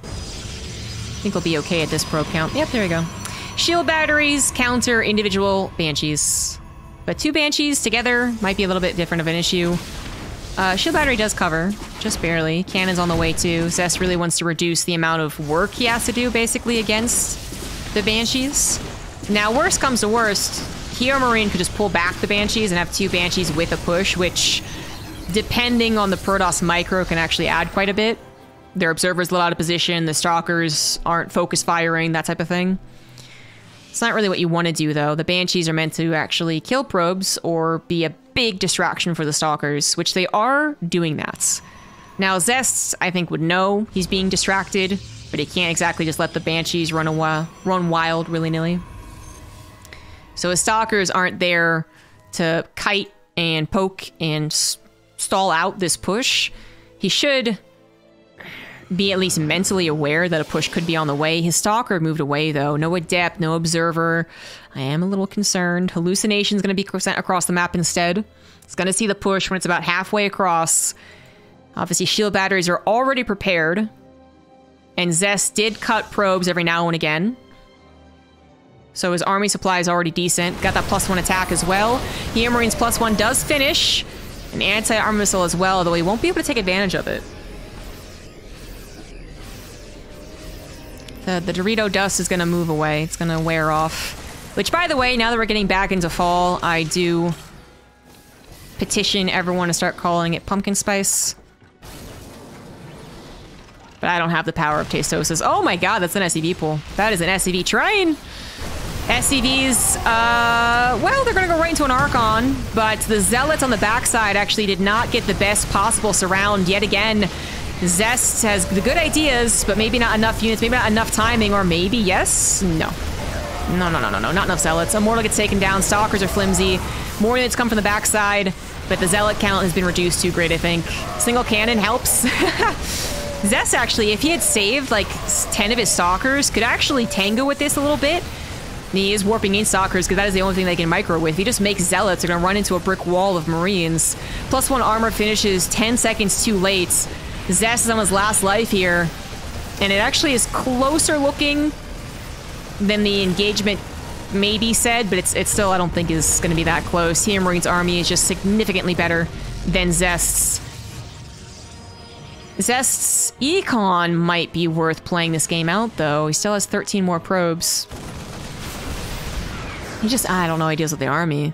I think we'll be okay at this probe count. Yep, there we go. Shield batteries counter individual Banshees. But 2 Banshees together might be a little bit different of an issue. Shield battery does cover, just barely. Cannon's on the way too. Zest really wants to reduce the amount of work he has to do, basically, against the Banshees. Now, worst comes to worst, HeRoMaRinE could just pull back the Banshees and have 2 Banshees with a push, which, depending on the Protoss micro, can actually add quite a bit. Their observer's a little out of position, the Stalkers aren't focus firing, that type of thing. It's not really what you want to do, though. The Banshees are meant to actually kill probes or be a big distraction for the Stalkers, which they are doing that. Now, Zest, I think, would know he's being distracted, but he can't exactly just let the Banshees run wild willy-nilly. So his Stalkers aren't there to kite and poke and stall out this push. He should be at least mentally aware that a push could be on the way. His Stalker moved away, though. No Adept, no Observer. I am a little concerned. Hallucination's going to be sent across the map instead. It's going to see the push when it's about halfway across. Obviously, shield batteries are already prepared. And Zest did cut probes every now and again. So his army supply is already decent. Got that +1 attack as well. HeRoMaRinE's +1 does finish. An anti-armor missile as well, though he won't be able to take advantage of it. The Dorito dust is going to move away. It's going to wear off. Which, by the way, now that we're getting back into fall, I do petition everyone to start calling it pumpkin spice. But I don't have the power of tastosis. Oh my god, that's an SCV pool. That is an SCV train! SCVs, well, they're gonna go right into an Archon, but the Zealots on the backside actually did not get the best possible surround yet again. Zest has the good ideas, but maybe not enough units, maybe not enough timing, or maybe yes? No. No, not enough Zealots. Immortal gets taken down, Stalkers are flimsy, more units come from the backside, but the Zealot count has been reduced too great, I think. Single cannon helps. Zest, actually, if he had saved, like, 10 of his Stalkers, could actually tango with this a little bit. He is warping in Stalkers because that is the only thing they can micro with. If he just makes Zealots, they're going to run into a brick wall of Marines. +1 armor finishes 10 seconds too late. Zest is on his last life here. And it actually is closer looking than the engagement maybe said, but it's still, I don't think, is going to be that close. HeRoMaRiNE's army is just significantly better than Zest's. Zest's Econ might be worth playing this game out, though. He still has 13 more probes. He just, I don't know, he deals with the army.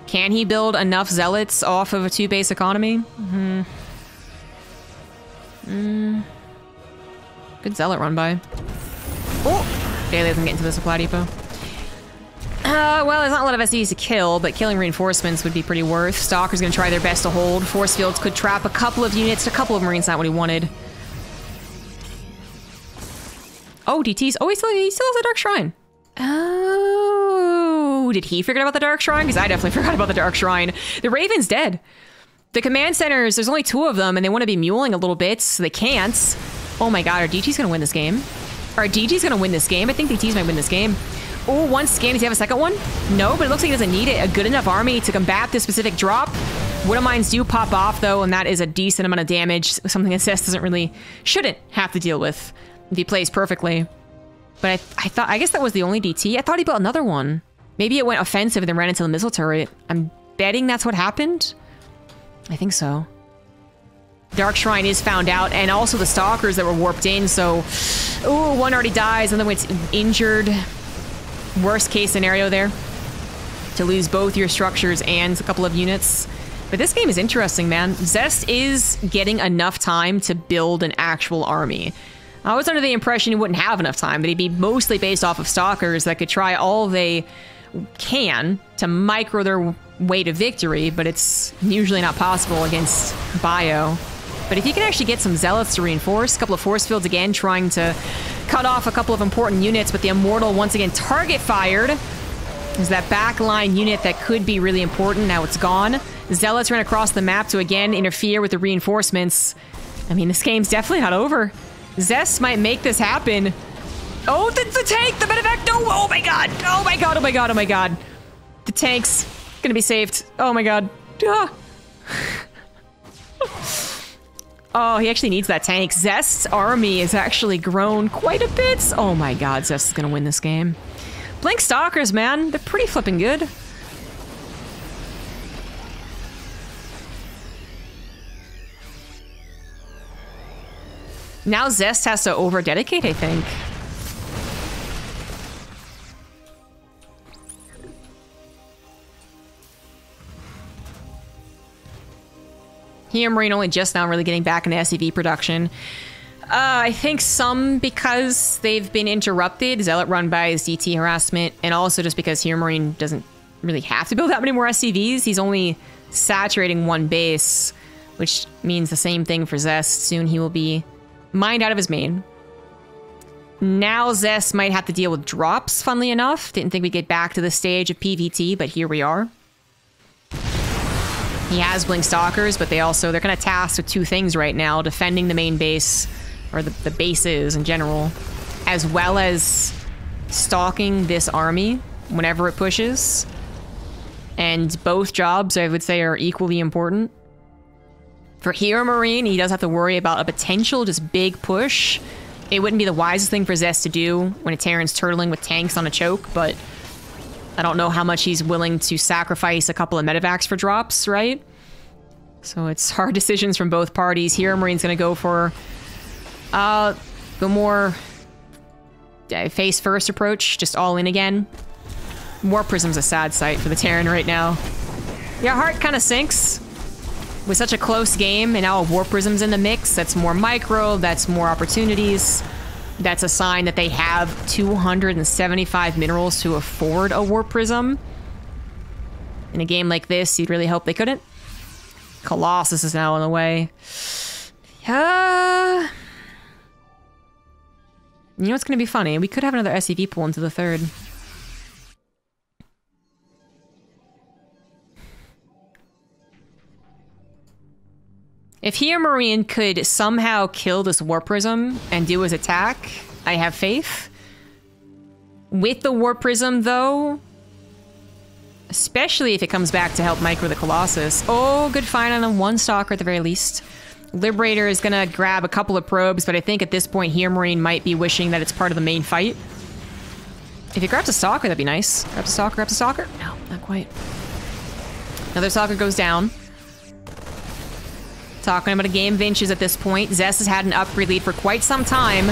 Can he build enough Zealots off of a 2-base economy? Good Zealot run by. Oh! Daily doesn't get into the supply depot. Well, there's not a lot of SCVs to kill, but killing reinforcements would be pretty worth. Stalker's gonna try their best to hold. Force fields could trap a couple of units. A couple of Marines, not what he wanted. Oh, DT's. Oh, he still has the Dark Shrine. Oh, did he forget about the Dark Shrine? Because I definitely forgot about the Dark Shrine. The Raven's dead. The command centers, there's only 2 of them, and they want to be muling a little bit, so they can't. Oh my god, are DT's gonna win this game? Are DT's gonna win this game? I think DT's might win this game. Oh, one scan. Does he have a second one? No, but it looks like he doesn't need it. A good enough army to combat this specific drop. Widow Mines do pop off, though, and that is a decent amount of damage. Something that Zest shouldn't have to deal with if he plays perfectly. But I guess that was the only DT. I thought he built another one. Maybe it went offensive and then ran into the missile turret. I'm betting that's what happened. I think so. Dark Shrine is found out, and also the Stalkers that were warped in, so... Ooh, one already dies, and then it's injured. Worst case scenario there. To lose both your structures and a couple of units. But this game is interesting, man. Zest is getting enough time to build an actual army. I was under the impression he wouldn't have enough time, that he'd be mostly based off of Stalkers that could try all they can to micro their way to victory, but it's usually not possible against Bio. But if you can actually get some Zealots to reinforce, a couple of force fields again, trying to cut off a couple of important units, but the Immortal once again target fired. There's that backline unit that could be really important. Now it's gone. Zealots ran across the map to again interfere with the reinforcements. I mean, this game's definitely not over. Zest might make this happen. Oh, the tank! The medevac! No! Oh my god! Oh my god! Oh my god! Oh my god! The tank's gonna be saved. Oh my god. Ah. Oh, he actually needs that tank. Zest's army has actually grown quite a bit. Oh my god, Zest is gonna win this game. Blink Stalkers, man. They're pretty flipping good. Now Zest has to over-dedicate, I think. HeRoMaRiNE only just now really getting back into SCV production. I think some because they've been interrupted. Zealot run by his DT harassment, and also just because HeRoMaRiNE doesn't really have to build that many more SCVs. He's only saturating one base, which means the same thing for Zest. Soon he will be mined out of his main. Now Zest might have to deal with drops, funnily enough. Didn't think we'd get back to the stage of PvT, but here we are. He has Blink Stalkers, but they're kind of tasked with 2 things right now. Defending the main base, or the bases in general, as well as stalking this army whenever it pushes. And both jobs, I would say, are equally important. For HeRoMaRiNE, he does have to worry about a potential just big push. It wouldn't be the wisest thing for Zest to do when a Terran's turtling with tanks on a choke, but I don't know how much he's willing to sacrifice a couple of medevacs for drops, right? So it's hard decisions from both parties. HeRoMaRiNE's gonna go for the more face-first approach, just all in again. War Prism's a sad sight for the Terran right now. Your heart kind of sinks with such a close game, and now a War Prism's in the mix. That's more micro, that's more opportunities. that's a sign that they have 275 minerals to afford a Warp Prism. In a game like this, you'd really hope they couldn't. Colossus is now on the way. You know what's going to be funny? We could have another SCV pull into the third. If HeRoMaRinE could somehow kill this Warp Prism and do his attack, I have faith. With the Warp Prism, though, especially if it comes back to help micro the Colossus. Oh, good find on a one Stalker at the very least. Liberator is gonna grab a couple of probes, but I think at this point HeRoMaRinE might be wishing that it's part of the main fight. If he grabs a Stalker, that'd be nice. Grabs a Stalker, grabs a Stalker. No, not quite. Another Stalker goes down. Talking about a game of inches at this point. Zest has had an upgrade lead for quite some time.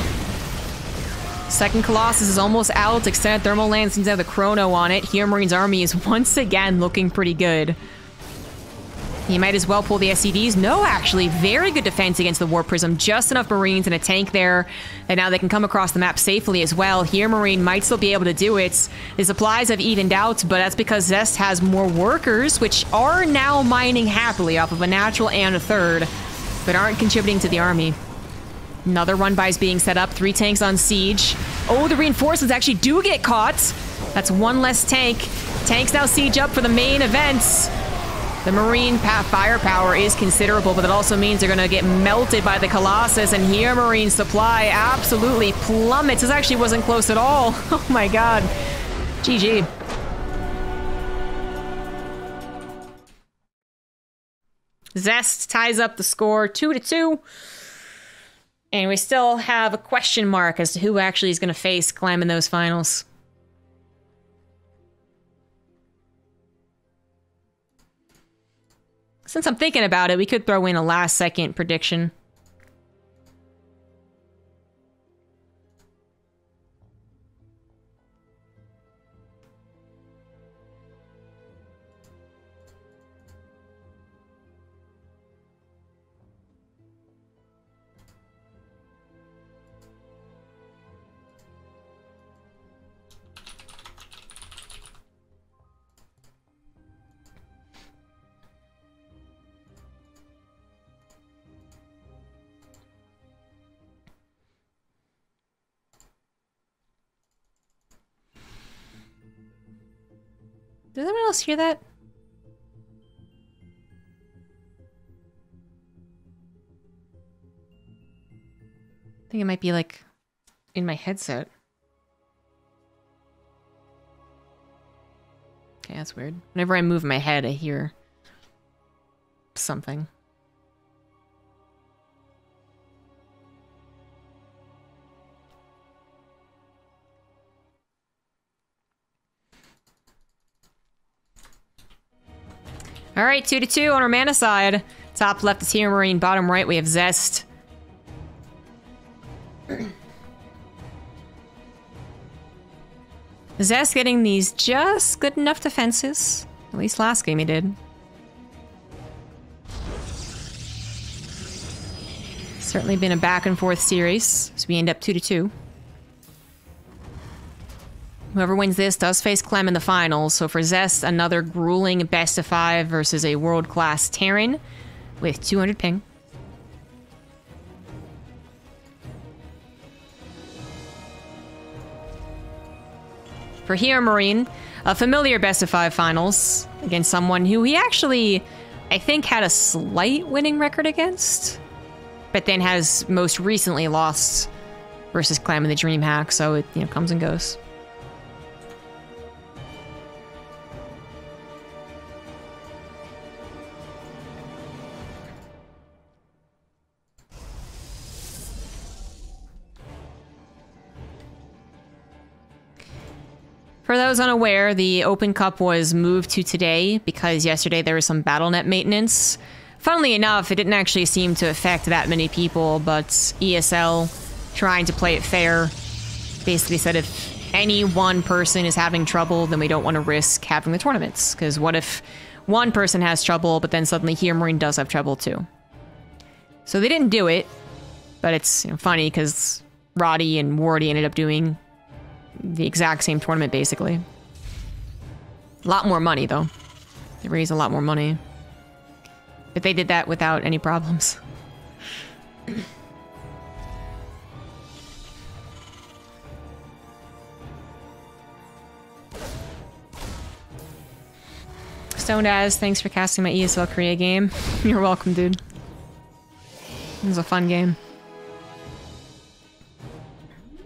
Second Colossus is almost out. Extended Thermal Lance seems to have the Chrono on it. HeRoMaRinE's army is once again looking pretty good. He might as well pull the SCVs. No, actually, very good defense against the Warp Prism. Just enough Marines and a tank there that now they can come across the map safely as well. HeRoMaRinE might still be able to do it. The supplies have evened out, but that's because Zest has more workers, which are now mining happily off of a natural and a third, but aren't contributing to the army. Another run-by is being set up. 3 tanks on siege. Oh, the reinforcements actually do get caught. That's one less tank. Tanks now siege up for the main events. The Marine firepower is considerable, but that also means they're going to get melted by the Colossus, and HeRoMaRinE's supply absolutely plummets. This actually wasn't close at all. Oh my god. GG. Zest ties up the score 2-2. And we still have a question mark as to who actually is going to face Clem in those finals. Since I'm thinking about it, we could throw in a last-second prediction. Does anyone else hear that? I think it might be like in my headset. Okay, that's weird. Whenever I move my head, I hear something. All right, 2-2 on our mana side. Top left is HeRoMaRinE. Bottom right, we have Zest. Zest getting these just good enough defenses. At least last game he did. Certainly been a back and forth series, so we end up 2-2. Whoever wins this does face Clem in the finals, so for Zest, another grueling best of 5 versus a world-class Terran with 200 ping. For HeRoMaRinE, a familiar best of 5 finals against someone who he actually, I think, had a slight winning record against, but then has most recently lost versus Clem in the DreamHack, so it, you know, comes and goes. For those unaware, the Open Cup was moved to today because yesterday there was some BattleNet maintenance. Funnily enough, it didn't actually seem to affect that many people, but ESL, trying to play it fair, basically said if any one person is having trouble, then we don't want to risk having the tournaments. Because what if one person has trouble, but then suddenly HeRoMaRinE does have trouble too? So they didn't do it, but it's, you know, funny because Roddy and Wardy ended up doing the exact same tournament, basically. A lot more money, though. They raised a lot more money. But they did that without any problems. Stoned As, thanks for casting my ESL Korea game. You're welcome, dude. It was a fun game.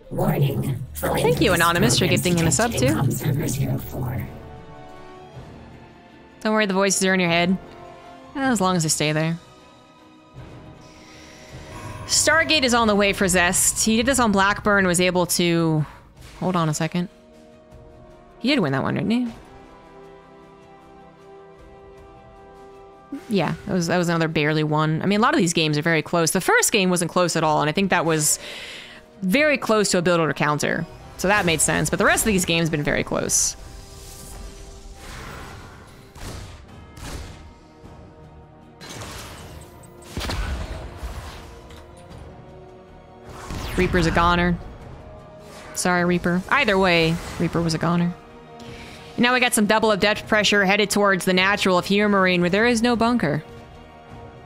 Warning. Thank you, Anonymous, for gifting him a sub, too. Don't worry, the voices are in your head. As long as they stay there. Stargate is on the way for Zest. He did this on Blackburn, was able to... Hold on a second. He did win that one, didn't he? Yeah, that was another barely won. I mean, a lot of these games are very close. The first game wasn't close at all, and I think that was very close to a build order counter. So that made sense, but the rest of these games have been very close. Reaper's a goner. Sorry, Reaper. Either way, Reaper was a goner. And now we got some double of depth pressure headed towards the natural of HeRoMaRinE, where there is no bunker.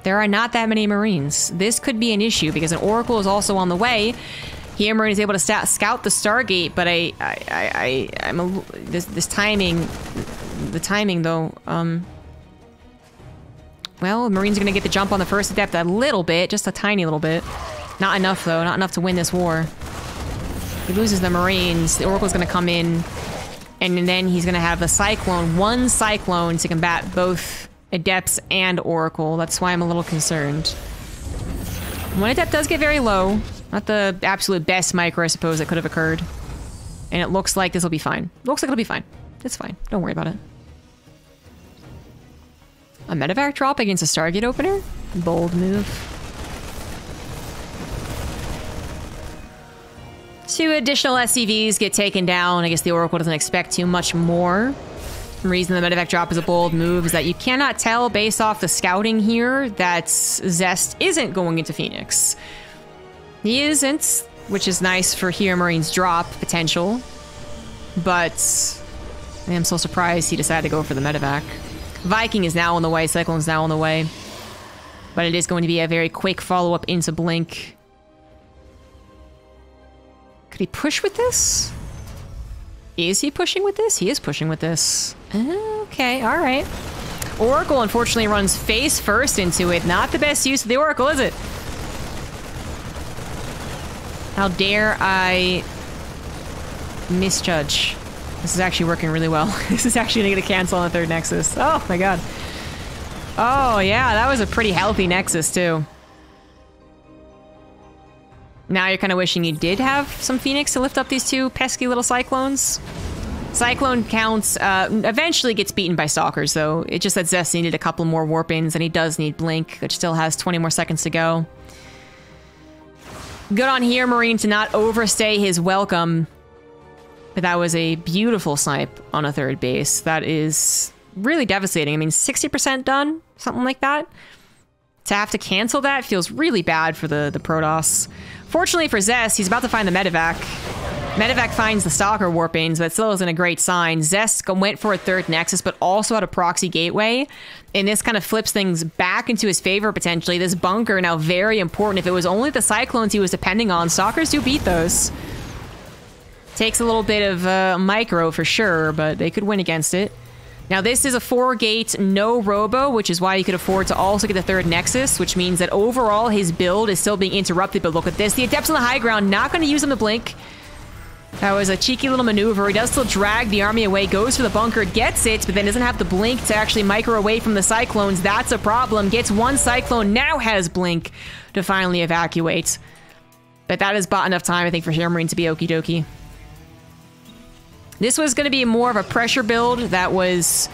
There are not that many Marines. This could be an issue because an Oracle is also on the way. HeRoMaRinE is able to scout the Stargate, but this timing, the timing though. Well, Marines are gonna get the jump on the first adept a little bit, just a tiny little bit. Not enough though, not enough to win this war. He loses the Marines. The Oracle's gonna come in. And then he's gonna have a Cyclone, one Cyclone to combat both Adepts and Oracle. That's why I'm a little concerned. One Adept does get very low. Not the absolute best micro, I suppose, that could have occurred. And it looks like this will be fine. Looks like it'll be fine. It's fine. Don't worry about it. A medevac drop against a Stargate opener? Bold move. 2 additional SCVs get taken down. I guess the Oracle doesn't expect too much more. The reason the medevac drop is a bold move is that you cannot tell based off the scouting here that Zest isn't going into Phoenix. He isn't, which is nice for HeRoMaRiNE's drop potential. But I am so surprised he decided to go for the medevac. Viking is now on the way, Cyclone's now on the way. But it is going to be a very quick follow-up into Blink. Could he push with this? Is he pushing with this? He is pushing with this. Okay, alright. Oracle unfortunately runs face first into it. Not the best use of the Oracle, is it? How dare I misjudge? This is actually working really well. This is actually gonna get a cancel on the third Nexus. Oh my god. Oh yeah, that was a pretty healthy Nexus too. Now you're kind of wishing you did have some Phoenix to lift up these 2 pesky little Cyclones. Cyclone counts, eventually gets beaten by Stalkers, though. It's just that Zest needed a couple more warp-ins, and he does need Blink, which still has 20 more seconds to go. Good on HeRoMaRinE to not overstay his welcome. But that was a beautiful snipe on a third base. That is really devastating. I mean, 60% done? Something like that? To have to cancel that feels really bad for the Protoss. Fortunately for Zest, he's about to find the medevac. Medevac finds the Stalker warpings, but still isn't a great sign. Zest went for a third Nexus, but also had a proxy gateway. And this kind of flips things back into his favor, potentially. This bunker now very important. If it was only the Cyclones he was depending on, Stalkers do beat those. Takes a little bit of micro for sure, but they could win against it. Now this is a 4-gate, no robo, which is why he could afford to also get the third Nexus, which means that overall his build is still being interrupted, but look at this. The Adepts on the high ground, not going to use him to blink. That was a cheeky little maneuver. He does still drag the army away, goes for the bunker, gets it, but then doesn't have the blink to actually micro away from the Cyclones. That's a problem. Gets one Cyclone, now has blink to finally evacuate. But that has bought enough time, I think, for HeRoMaRinE to be okie dokie. This was going to be more of a pressure build that was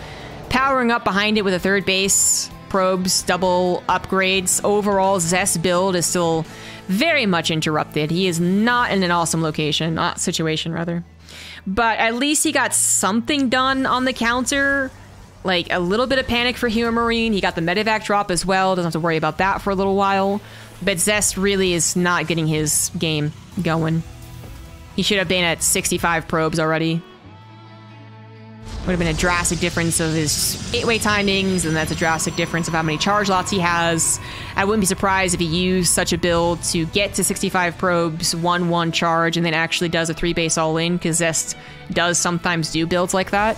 powering up behind it with a third base, probes, double upgrades. Overall, Zest's build is still very much interrupted. He is not in an awesome situation, rather. But at least he got something done on the counter. Like, a little bit of panic for HeRoMaRinE. He got the medevac drop as well. Doesn't have to worry about that for a little while. But Zest really is not getting his game. going. He should have been at 65 probes already. Would have been a drastic difference of his 8-way timings, and that's a drastic difference of how many charge lots he has. I wouldn't be surprised if he used such a build to get to 65 probes, 1-1 charge, and then actually does a 3-base all-in, because Zest does sometimes do builds like that.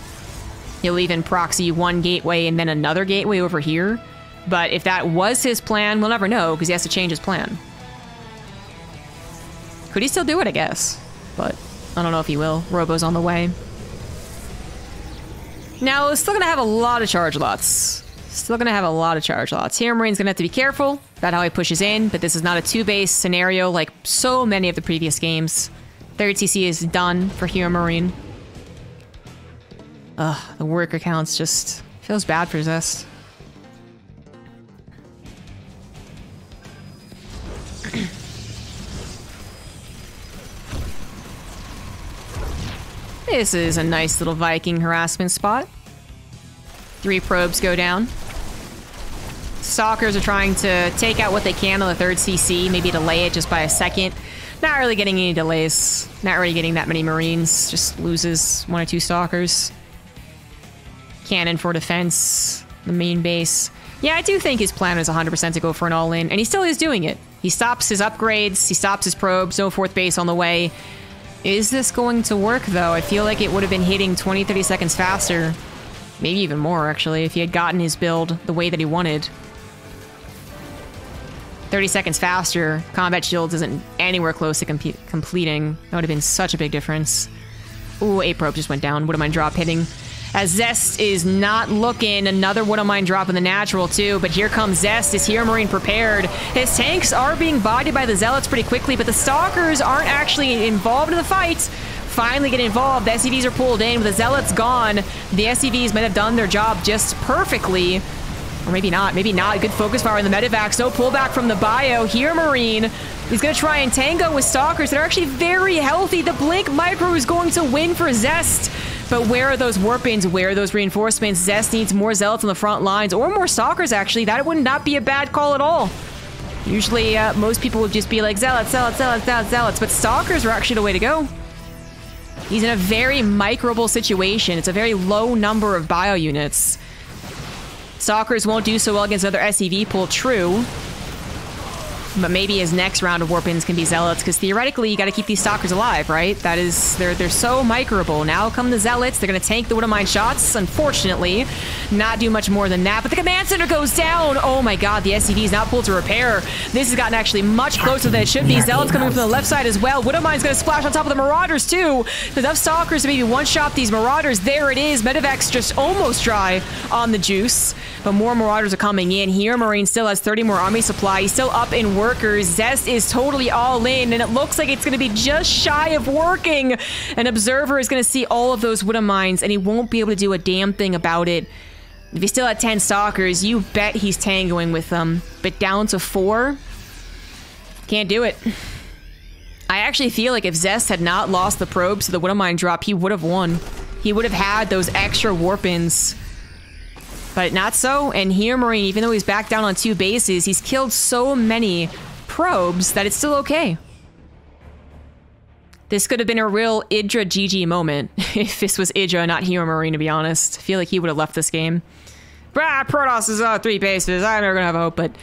He'll even proxy one gateway and then another gateway over here. But if that was his plan, we'll never know, because he has to change his plan. Could he still do it, I guess? But I don't know if he will. Robo's on the way. Now, it's still going to have a lot of charge lots. Still going to have a lot of charge lots. HeRoMaRiNE's going to have to be careful about how he pushes in, but this is not a 2-base scenario like so many of the previous games. 3rd CC is done for HeRoMaRiNE. Ugh, the worker counts just feels bad for Zest. This is a nice little Viking harassment spot. 3 probes go down. Stalkers are trying to take out what they can on the 3rd CC, maybe delay it just by a second. Not really getting any delays. Not really getting that many Marines. Just loses 1 or 2 Stalkers. Cannon for defense. The main base. Yeah, I do think his plan is 100% to go for an all-in, and he still is doing it. He stops his upgrades, he stops his probes, no 4th base on the way. Is this going to work, though? I feel like it would have been hitting 20-30 seconds faster. Maybe even more, actually, if he had gotten his build the way that he wanted. 30 seconds faster, combat shields isn't anywhere close to completing. That would have been such a big difference. Ooh, 8 probe just went down. Wouldn't mind drop hitting. As Zest is not looking. Another wouldn't mind drop in the natural, too. But here comes Zest. Is HeRoMaRiNE prepared? His tanks are being bodied by the Zealots pretty quickly, but the Stalkers aren't actually involved in the fight. Finally get involved. The SCVs are pulled in. With the Zealots gone, the SCVs might have done their job just perfectly. Or maybe not. Maybe not. Good focus fire in the medevacs. No pullback from the bio. HeRoMaRiNE is going to try and tango with Stalkers that are actually very healthy. The Blink Micro is going to win for Zest. But where are those warp-ins? Where are those reinforcements? Zest needs more Zealots on the front lines, or more Stalkers, actually. That would not be a bad call at all. Usually, most people would just be like, Zealots, Zealots, Zealots, Zealots, Zealots. But Stalkers are actually the way to go. He's in a very microable situation. It's a very low number of bio units. Stalkers won't do so well against another SCV pool, true. But maybe his next round of warp-ins can be Zealots, because theoretically, you got to keep these Stalkers alive, right? That is, they're so microable. Now come the Zealots. They're going to tank the Widowmine shots, unfortunately. Not do much more than that. But the command center goes down. Oh my god, the SCV is not pulled to repair. This has gotten actually much closer than it should be. Zealots coming from the left side as well. Widowmine's going to splash on top of the Marauders, too. Enough Stalkers to maybe one-shot these Marauders. There it is. Medevac's just almost dry on the juice. But more Marauders are coming in. HeRoMaRiNE still has 30 more army supply. He's still up in workers. Zest is totally all in, and it looks like it's going to be just shy of working. An Observer is going to see all of those Widowmines, and he won't be able to do a damn thing about it. If he's still at 10 Stalkers, you bet he's tangoing with them. But down to 4? Can't do it. I actually feel like if Zest had not lost the probes to the Widowmine drop, he would have won. He would have had those extra warp-ins. But not so, and HeRoMaRiNE, even though he's back down on 2 bases, he's killed so many probes that it's still okay. This could have been a real Idra GG moment if this was Idra, not HeRoMaRiNE, to be honest. I feel like he would have left this game. Protoss is 3 bases, I'm never gonna have hope, but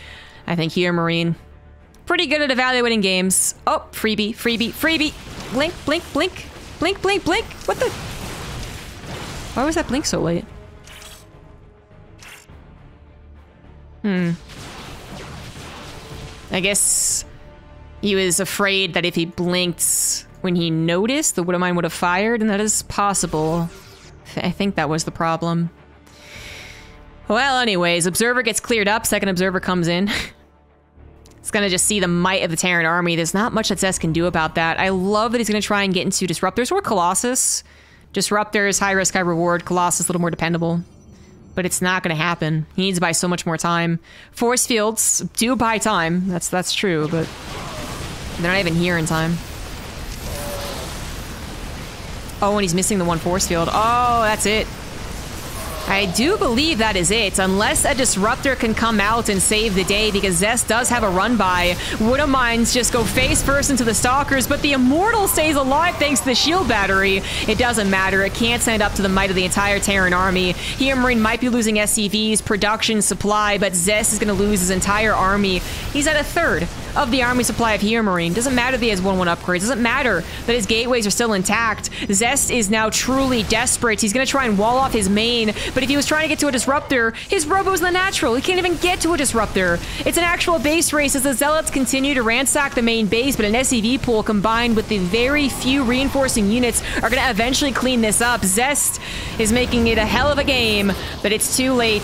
I think HeRoMaRiNE, pretty good at evaluating games. Oh, freebie, freebie, freebie. Blink, blink, blink. Blink, blink, blink. What the? Why was that blink so late? I guess he was afraid that if he blinked when he noticed, the Widowmine would have fired, and that is possible. I think that was the problem. Well, anyways, Observer gets cleared up. Second Observer comes in. It's gonna just see the might of the Terran army. There's not much that Zest can do about that. I love that he's gonna try and get into Disruptors or Colossus. Disruptors, high risk, high reward. Colossus, a little more dependable. But it's not going to happen. He needs to buy so much more time. Force fields do buy time. That's true, but they're not even here in time. Oh, and he's missing the 1 force field. Oh, that's it. I do believe that is it, unless a disruptor can come out and save the day, because Zest does have a run by. Wouldn't minds just go face first into the Stalkers, but the Immortal stays alive thanks to the shield battery. It doesn't matter. It can't stand up to the might of the entire Terran army. HeRoMaRinE might be losing SCVs, production, supply, but Zest is going to lose his entire army. He's at a third of the army supply of HeRoMaRinE. Doesn't matter that he has 1-1 upgrades. Doesn't matter that his gateways are still intact. Zest is now truly desperate. He's going to try and wall off his main, but if he was trying to get to a disruptor, his robo's in the natural. He can't even get to a disruptor. It's an actual base race as the Zealots continue to ransack the main base, but an SCV pool combined with the very few reinforcing units are going to eventually clean this up. Zest is making it a hell of a game, but it's too late.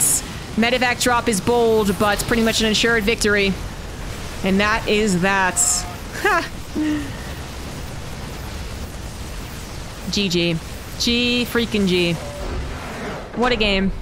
Medevac drop is bold, but pretty much an ensured victory. And that is that. Ha! GG. G freaking G. What a game.